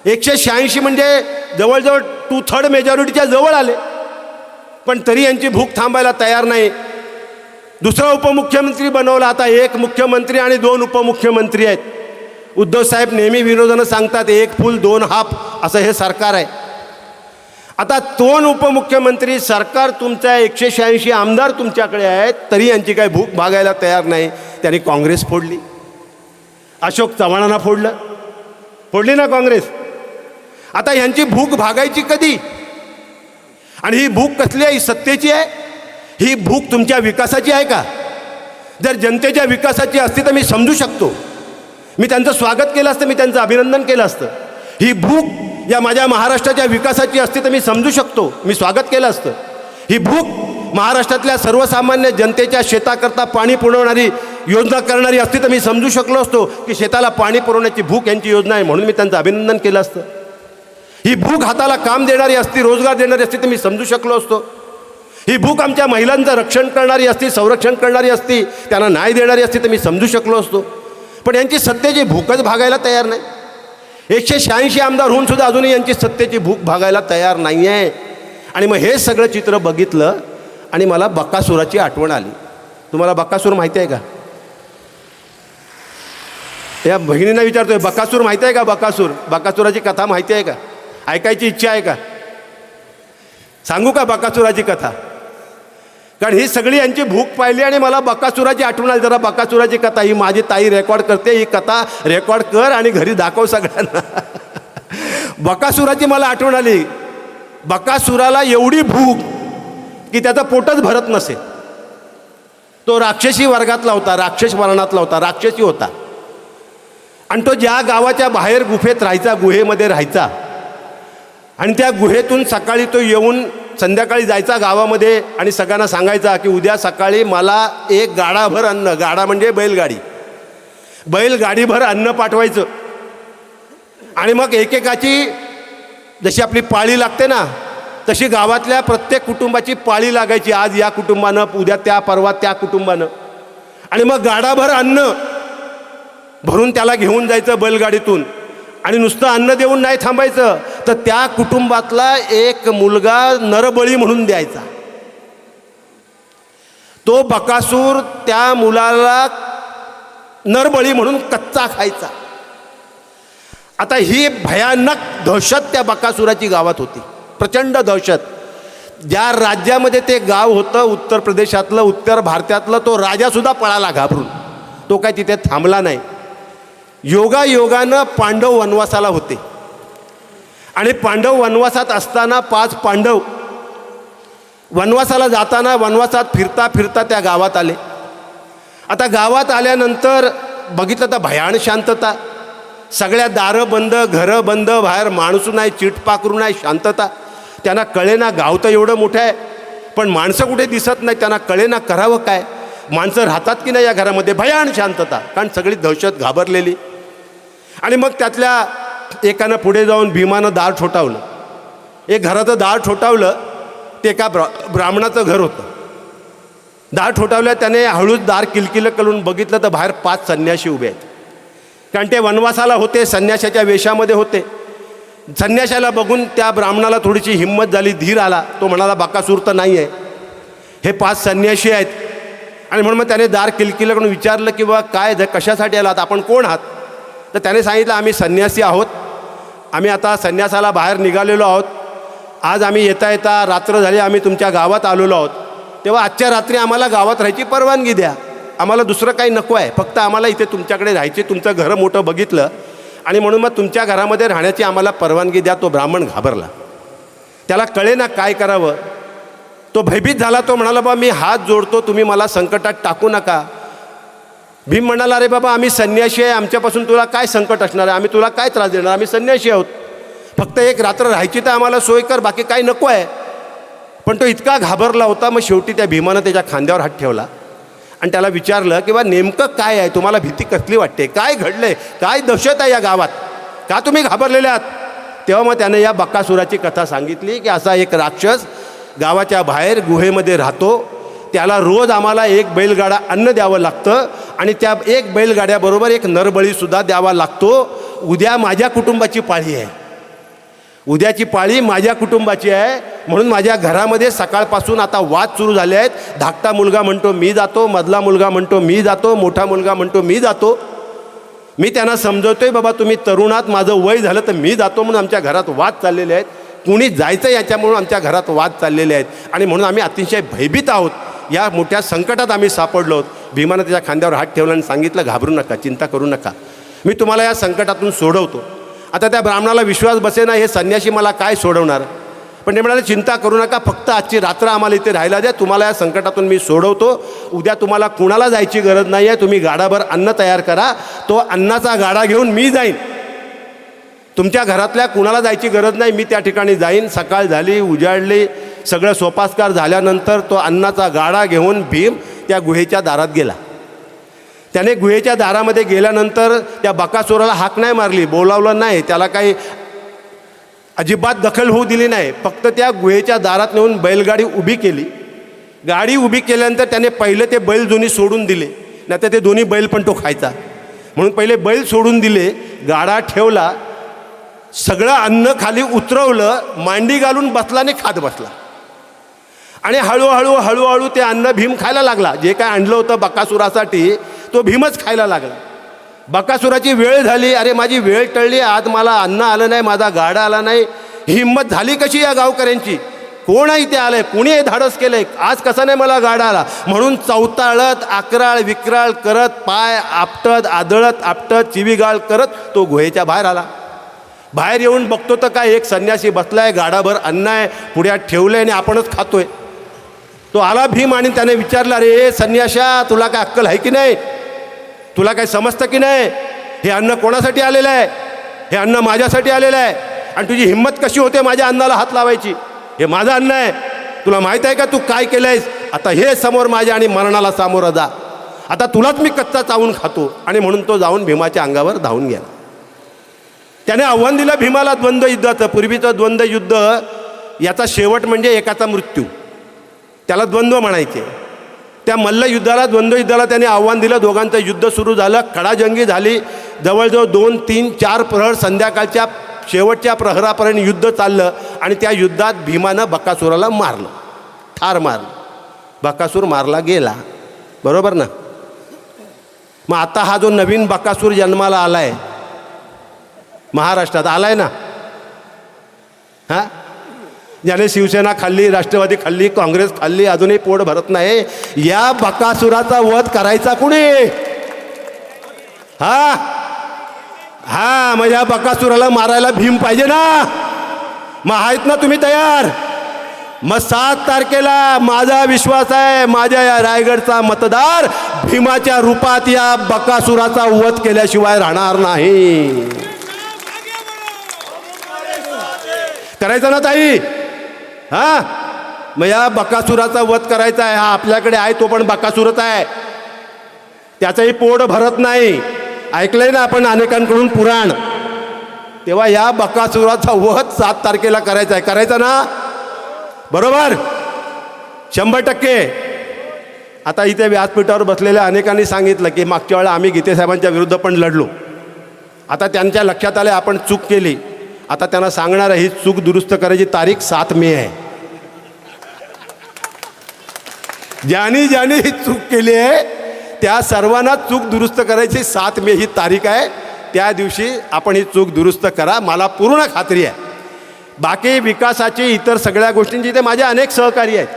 186 म्हणजे जवळजवळ 2/3 मेजॉरिटीच्या जवळ आले, पण तरी यांची भूक थांबायला तयार नाही. दुसरा उपमुख्यमंत्री बनवला. आता एक मुख्यमंत्री आणि 2 उपमुख्यमंत्री आहेत. उद्धव साहेब नेहमी विरोधानं सांगतात 1 फूल 2 हाफ असं हे सरकार आहे. आता 2 उपमुख्यमंत्री, सरकार तुमचं आहे, 186 आमदार तुमच्याकडे आहेत, तरी यांची काही भूक भागायला तयार नाही. त्यांनी काँग्रेस फोडली, अशोक चव्हाणांना फोडली ना काँग्रेस. आता ह्यांची भूक भागायची कधी? आणि ही भूक कसली आहे? ही सत्तेची आहे? ही भूक तुमच्या विकासाची आहे का? जर जनतेच्या विकासाची असती तर मी समजू शकतो, मी त्यांचं स्वागत केलं असतं, मी त्यांचं अभिनंदन केलं असतं. ही भूक या माझ्या महाराष्ट्राच्या विकासाची असती तर मी समजू शकतो, मी स्वागत केलं असतं. ही भूक महाराष्ट्रातल्या सर्वसामान्य जनतेच्या शेताकरता पाणी पुरवणारी योजना करणारी असती तर मी समजू शकलो असतो की शेताला पाणी पुरवण्याची भूक यांची योजना आहे, म्हणून मी त्यांचं अभिनंदन केलं असतं. ही भूक हाताला काम देणारी असती, रोजगार देणारी असती तर मी समजू शकलो असतो. ही भूक आमच्या महिलांचं रक्षण करणारी असती, संरक्षण करणारी असती, त्यांना न्याय देणारी असती तर मी समजू शकलो असतो. पण यांची सत्तेची भूकच भागायला तयार नाही. 186 आमदार होऊन सुद्धा अजूनही यांची सत्तेची भूक भागायला तयार नाही आहे. आणि मग हे सगळं चित्र बघितलं आणि मला बकासुराची आठवण आली. तुम्हाला बकासूर माहिती आहे का? या भगिनींना विचारतोय, बकासूर माहिती आहे का? बकासुराची कथा माहिती आहे का? ऐकायची इच्छा आहे का? सांगू का बकासुराची कथा? कारण ही सगळी यांची भूक पाहिली आणि मला बकासुराची आठवण आली. जरा बकासुराची कथा, ही माझी ताई रेकॉर्ड करते, ही कथा रेकॉर्ड कर आणि घरी दाखव सगळ्यांना. बकासुराची मला आठवण आली. बकासुराला एवढी भूक की त्याचं पोटच भरत नसे. तो राक्षसी वर्गातला होता, राक्षस वर्णातला होता, राक्षसी होता. आणि तो ज्या गावाच्या बाहेर गुफेत राहायचा, गुहेमध्ये राहायचा, आणि त्या गुहेतून सकाळी तो येऊन संध्याकाळी जायचा गावामध्ये आणि सगळ्यांना सांगायचा की उद्या सकाळी मला एक गाडाभर अन्न, गाडा म्हणजे बैलगाडीभर अन्न पाठवायचं. आणि मग एकेकाची जशी आपली पाळी लागते ना, तशी गावातल्या प्रत्येक कुटुंबाची पाळी लागायची. आज या कुटुंबानं, उद्या त्या, परवा त्या कुटुंबानं. आणि मग गाडाभर अन्न भरून त्याला घेऊन जायचं बैलगाडीतून. आणि नुसतं अन्न देऊन नाही थांबायचं, तर त्या कुटुंबातला एक मुलगा नरबळी म्हणून द्यायचा. तो बकासूर त्या मुलाला नरबळी म्हणून कच्चा खायचा. आता ही भयानक दहशत त्या बकासुराची गावात होती, प्रचंड दहशत. ज्या राज्यामध्ये ते गाव होतं, उत्तर प्रदेशातलं, उत्तर भारतातलं, तो राजासुद्धा पळाला घाबरून. तो काय तिथे थांबला नाही. योगायोगानं पांडव वनवासाला होते आणि पांडव वनवासात असताना 5 पांडव वनवासाला जाताना वनवासात फिरता फिरता त्या गावात आले. आता गावात आल्यानंतर बघितलं तर भयान शांतता, सगळ्या दारं बंद, घरं बंद, बाहेर माणूस नाही, चिटपाखरू नाही, शांतता. त्यांना कळेना गाव तर एवढं मोठं आहे, पण माणसं कुठे दिसत नाही. त्यांना कळेना करावं काय, माणसं राहतात की नाही या घरामध्ये. भयान शांतता, कारण सगळी दहशत घाबरलेली. आणि मग त्यातल्या एकानं पुढे जाऊन भीमानं दार ठोठावलं. एक घराचं दार ठोठावलं, ते एका ब्राह्मणाचं घर होतं. दार ठोठावलं, त्याने हळूच दार किलकिलं करून बघितलं तर बाहेर 5 संन्याशी उभे आहेत. कारण ते वनवासाला होते, संन्याशाच्या वेशामध्ये होते. संन्याशाला बघून त्या ब्राह्मणाला थोडीशी हिंमत झाली, धीर आला. तो म्हणाला बकासूर तर नाही आहे, हे 5 संन्याशी आहेत. आणि म्हणून मग त्याने दार किलकिलं करून विचारलं की बा काय कशासाठी आलात, आपण कोण आहात? तर त्याने सांगितलं आम्ही संन्यासी आहोत, आम्ही आता संन्यासाला बाहेर निघालेलो आहोत. आज आम्ही येता येता रात्र झाली, आम्ही तुमच्या गावात आलेलो आहोत. तेव्हा आजच्या रात्री आम्हाला गावात राहायची परवानगी द्या, आम्हाला दुसरं काही नको आहे, फक्त आम्हाला इथे तुमच्याकडे राहायचे. तुमचं घर मोठं बघितलं आणि म्हणून मग तुमच्या घरामध्ये राहण्याची आम्हाला परवानगी द्या. तो ब्राह्मण घाबरला, त्याला कळेना काय करावं. तो भयभीत झाला. तो म्हणाला बा मी हात जोडतो, तुम्ही मला संकटात टाकू नका. भीम म्हणाला अरे बाबा आम्ही संन्याशी आहे, आमच्यापासून तुला काय संकट असणार आहे, आम्ही तुला काय त्रास देणार, आम्ही संन्याशी आहोत, फक्त एक रात्र राहायची तर आम्हाला सोय कर, बाकी काही नको आहे. पण तो इतका घाबरला होता. मग शेवटी त्या भीमानं त्याच्या खांद्यावर हात ठेवला आणि त्याला विचारलं की बा नेमकं काय आहे, तुम्हाला भीती कसली वाटते, काय घडलंय, काय दहशत आहे या गावात, का तुम्ही घाबरलेले आहात? तेव्हा मग त्याने या बकासुराची कथा सांगितली की असा एक राक्षस गावाच्या बाहेर गुहेमध्ये राहतो, त्याला रोज आम्हाला एक बैलगाडा अन्न द्यावं लागतं आणि त्या एक बैलगाड्याबरोबर एक नरबळीसुद्धा द्यावा लागतो. उद्या माझ्या कुटुंबाची पाळी आहे, उद्याची पाळी माझ्या कुटुंबाची आहे. म्हणून माझ्या घरामध्ये सकाळपासून आता वाद सुरू झाले आहेत. धाकटा मुलगा म्हणतो मी जातो, मधला मुलगा म्हणतो मी जातो, मोठा मुलगा म्हणतो मी जातो. मी त्यांना समजवतोय बाबा तुम्ही तरुणात, माझं वय झालं तर मी जातो. म्हणून आमच्या घरात वाद चाललेले आहेत, कुणी जायचं याच्यामुळं आमच्या घरात वाद चाललेले आहेत आणि म्हणून आम्ही अतिशय भयभीत आहोत. या मोठ्या संकटात आम्ही सापडलो आहोत. भीमानं त्याच्या खांद्यावर हात ठेवला आणि सांगितलं घाबरू नका, चिंता करू नका, मी तुम्हाला या संकटातून सोडवतो. आता त्या ब्राह्मणाला विश्वास बसेना, हे संन्यासी मला काय सोडवणार. पण ते म्हणाले चिंता करू नका, फक्त आजची रात्र आम्हाला इथे राहायला द्या, तुम्हाला या संकटातून मी सोडवतो. उद्या तुम्हाला कुणाला जायची गरज नाही आहे, तुम्ही गाडाभर अन्न तयार करा, तो अन्नाचा गाडा घेऊन मी जाईन, तुमच्या घरातल्या कुणाला जायची गरज नाही, मी त्या ठिकाणी जाईन. सकाळ झाली, उजाडली, सगळं सोपास्कार झाल्यानंतर तो अन्नाचा गाडा घेऊन भीम त्या गुहेच्या दारात गेला. त्याने गुहेच्या दारामध्ये गेल्यानंतर त्या बकासुराला हाक नाही मारली, बोलावलं नाही, त्याला काही अजिबात दखल होऊ दिली नाही. फक्त त्या गुहेच्या दारात नेऊन बैलगाडी उभी केली. गाडी उभी केल्यानंतर त्याने पहिले ते बैल दोन्ही सोडून दिले, नाही तर ते दोन्ही बैल पण तो खायचा. म्हणून पहिले बैल सोडून दिले, गाडा ठेवला, सगळं अन्न खाली उतरवलं, मांडी घालून बसला आणि खात बसला. आणि हळूहळू हळूहळू ते अन्न भीम खायला लागला. जे काय आणलं होतं बकासुरासाठी तो भीमच खायला लागला. बकासुराची वेळ झाली, अरे माझी वेळ टळली, आज मला अन्न आलं नाही, माझा गाडा आला नाही. हिंमत झाली कशी या गावकऱ्यांची, कोण आहे इथे आलंय, कोणी हे धाडस केलंय, आज कसा नाही मला गाडा आला. म्हणून चौताळत अकराळ विक्राळ करत, पाय आपटत आदळत आपटत चिवीगाळ करत तो गुहेच्या बाहेर आला. बाहेर येऊन बघतो तर काय एक संन्यासी बसलाय, गाडाभर अन्न आहे, पुढ्यात ठेवलंय आणि आपणच खातोय. तो आला भीम आणि त्याने विचारलं अरे संन्याशा, तुला काय अक्कल आहे की नाही, तुला काय समजतं की नाही, हे अन्न कोणासाठी आलेलं आहे, हे अन्न माझ्यासाठी आलेलं आहे आणि तुझी हिंमत कशी होते माझ्या अन्नाला हात लावायची, हे माझं अन्न आहे, तुला माहीत आहे का तू काय केलं आहेस, आता हे समोर माझ्या आणि मरणाला सामोरं जा, आता तुलाच मी कच्चा चावून खातो. आणि म्हणून तो जाऊन भीमाच्या अंगावर धावून गेला. त्याने आव्हान दिलं भीमाला द्वंद्व युद्धाचं. पूर्वीचं द्वंद्व युद्ध याचा शेवट म्हणजे एकाचा मृत्यू, त्याला द्वंद्व म्हणायचे. त्या मल्लयुद्धाला, द्वंद्व युद्धाला त्याने आव्हान दिलं. दोघांचं युद्ध सुरू झालं, खडाजंगी झाली. जवळजवळ 2, 3, 4 प्रहर, संध्याकाळच्या शेवटच्या प्रहरापर्यंत युद्ध चाललं आणि त्या युद्धात भीमानं बकासुराला मारलं, ठार मारलं. बकासूर मारला गेला, बरोबर ना. मग आता हा जो नवीन बकासूर जन्माला आलाय, महाराष्ट्रात आलाय ना, हां, ज्याने शिवसेना खाल्ली, राष्ट्रवादी खाल्ली, काँग्रेस खाल्ली, अजूनही पोट भरत नाही. या बकासुराचा वध करायचा कुणी, हा हा, मग या बकासुराला मारायला भीम पाहिजे ना. मग आहेत ना तुम्ही तयार, मग 7 तारखेला माझा विश्वास आहे, माझ्या या रायगडचा मतदार भीमाच्या रूपात या बकासुराचा वध केल्याशिवाय राहणार नाही. करायचं ना ताई? हा, मग या बकासुराचा वध करायचा आहे. हा आपल्याकडे आहे, तो पण बकासुरच आहे, त्याचंही पोट भरत नाही. ऐकलंय ना आपण अनेकांकडून पुराण. तेव्हा या बकासुराचा वध 7 तारखेला करायचा आहे. करायचा ना? बरोबर? 100%. आता इथे व्यासपीठावर बसलेल्या अनेकांनी सांगितलं की मागच्या वेळेला आम्ही गीतेसाहेबांच्या विरुद्ध पण लढलो. आता त्यांच्या लक्षात आले आपण चूक केली. आता त्यांना सांगणार आहे, ही चूक दुरुस्त करायची तारीख 7 मे आहे. ज्यांनी ज्यांनी ही चूक केली आहे त्या सर्वांना चूक दुरुस्त करायची 7 मे ही तारीख आहे. त्या दिवशी आपण ही चूक दुरुस्त करा, मला पूर्ण खात्री आहे. बाकी विकासाची इतर सगळ्या गोष्टींची ते माझे अनेक सहकारी आहेत.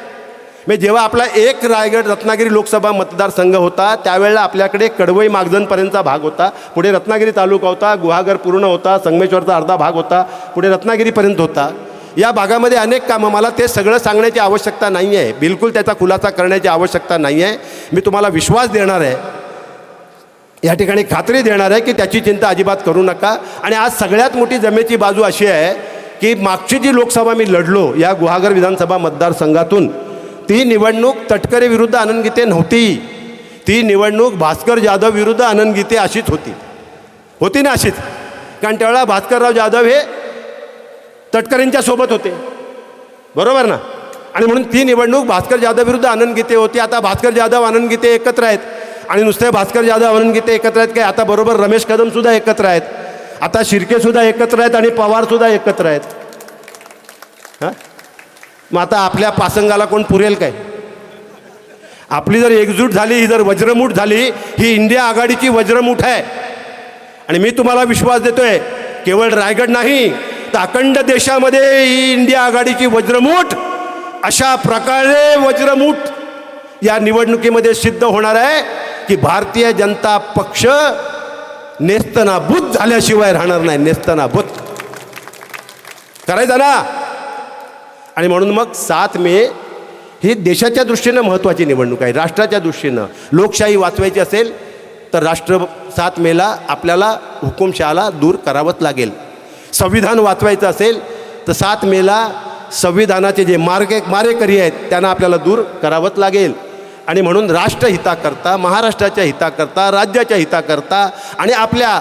म्हणजे जेव्हा आपला एक रायगड रत्नागिरी लोकसभा मतदारसंघ होता त्यावेळेला आपल्याकडे कडवई मागजनपर्यंतचा भाग होता, पुढे रत्नागिरी तालुका होता, गुहागर पूर्ण होता, संगमेश्वरचा अर्धा भाग होता, पुढे रत्नागिरीपर्यंत होता. या भागामध्ये अनेक कामं, मला ते सगळं सांगण्याची आवश्यकता नाही आहे, बिलकुल त्याचा खुलासा करण्याची आवश्यकता नाही आहे. मी तुम्हाला विश्वास देणार आहे, या ठिकाणी खात्री देणार आहे की त्याची चिंता अजिबात करू नका. आणि आज सगळ्यात मोठी जमेची बाजू अशी आहे की मागची जी लोकसभा मी लढलो या गुहागर विधानसभा मतदारसंघातून, ती निवडणूक तटकरे विरुद्ध आनंद गीते नव्हती. ती निवडणूक भास्कर जाधव विरुद्ध आनंद गीते अशीच होती ना, अशीच. कारण त्यावेळेला भास्करराव जाधव हे तटकरेंच्या सोबत होते, बरोबर ना? आणि म्हणून ती निवडणूक भास्कर जाधव विरुद्ध आनंद गीते होती. आता भास्कर जाधव आनंद गीते एकत्र आहेत. आणि नुसते भास्कर जाधव आनंद गीते एकत्र आहेत काय, आता बरोबर रमेश कदमसुद्धा एकत्र आहेत, आता शिर्केसुद्धा एकत्र आहेत आणि पवारसुद्धा एकत्र आहेत. हां, मग आता आपल्या पासंगाला कोण पुरेल काय? आपली जर एकजूट झाली, ही जर वज्रमूठ झाली, ही इंडिया आघाडीची वज्रमूठ आहे. आणि मी तुम्हाला विश्वास देतोय, केवळ रायगड नाही तर अखंड देशामध्ये ही इंडिया आघाडीची वज्रमूठ अशा प्रकारे वज्रमूठ या निवडणुकीमध्ये सिद्ध होणार आहे की भारतीय जनता पक्ष नेस्तनाबूत झाल्याशिवाय राहणार नाही. नेस्तनाबूत करायचं ना. आणि म्हणून मग 7 मे ही देशाच्या दृष्टीनं महत्त्वाची निवडणूक आहे, राष्ट्राच्या दृष्टीनं. लोकशाही वाचवायची असेल तर 7 मेला आपल्याला हुकुमशहाला दूर करावंच लागेल. संविधान वाचवायचं असेल तर 7 मेला संविधानाचे जे मारेकरी आहेत त्यांना आपल्याला दूर करावंच लागेल. आणि म्हणून राष्ट्रहिताकरता, महाराष्ट्राच्या हिताकरता, राज्याच्या हिताकरता आणि आपल्या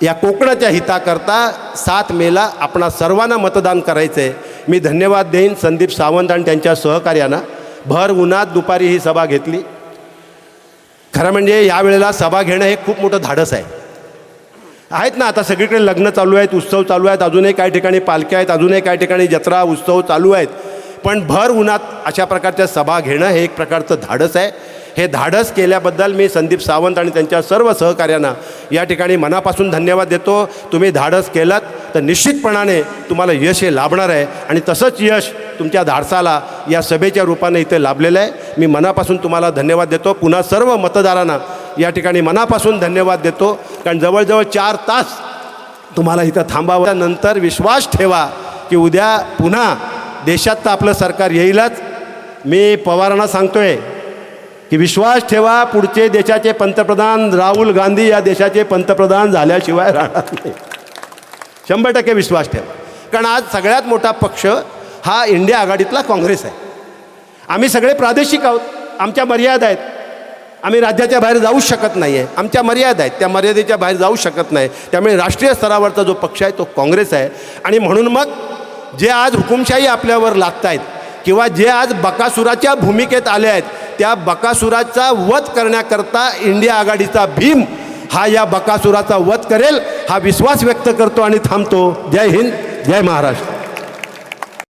या कोकणाच्या हिताकरता 7 मेला आपणा सर्वांना मतदान करायचं आहे. मी धन्यवाद देईन संदीप सावंत आणि त्यांच्या सहकार्यांना. भर उन्हात दुपारी ही सभा घेतली. खरं म्हणजे यावेळेला सभा घेणं हे खूप मोठं धाडस आहे. आहेत ना, आता सगळीकडे लग्न चालू आहेत, उत्सव चालू आहेत, अजूनही काही ठिकाणी पालख्या आहेत, अजूनही काही ठिकाणी जत्रा उत्सव चालू आहेत. पण भर उन्हात अशा प्रकारच्या सभा घेणं हे एक प्रकारचं धाडस आहे. हे धाडस केल्याबद्दल मी संदीप सावंत आणि त्यांच्या सर्व सहकार्यांना या ठिकाणी मनापासून धन्यवाद देतो. तुम्ही धाडस केलं तर निश्चितपणाने तुम्हाला यश हे लाभणार आहे. आणि तसंच यश तुमच्या धाडसाला या सभेच्या रूपाने इथे लाभलेलं आहे. मी मनापासून तुम्हाला धन्यवाद देतो. पुन्हा सर्व मतदारांना या ठिकाणी मनापासून धन्यवाद देतो. कारण जवळजवळ 4 तास तुम्हाला इथं थांबावं. नंतर विश्वास ठेवा की उद्या पुन्हा देशात तर आपलं सरकार येईलच. मी पवारांना सांगतोय की विश्वास ठेवा, पुढचे देशाचे पंतप्रधान राहुल गांधी या देशाचे पंतप्रधान झाल्याशिवाय राहणार नाही. 100% विश्वास ठेवा. कारण आज सगळ्यात मोठा पक्ष हा इंडिया आघाडीतला काँग्रेस आहे. आम्ही सगळे प्रादेशिक आहोत, आमच्या मर्यादा आहेत. आम्ही राज्याच्या बाहेर जाऊ शकत नाही आहे, आमच्या मर्यादा आहेत, त्या मर्यादेच्या बाहेर जाऊ शकत नाही. त्यामुळे राष्ट्रीय स्तरावरचा जो पक्ष आहे तो काँग्रेस आहे. आणि म्हणून मग जे आज हुकुमशाही आपल्यावर लादत आहेत किंवा जे आज बकासुराच्या भूमिकेत आले आहेत, त्या बकासुराचा वध करण्याकरता इंडिया आघाडीचा भीम हा या बकासुराचा वध करेल हा विश्वास व्यक्त करतो आणि थांबतो. जय हिंद, जय महाराष्ट्र.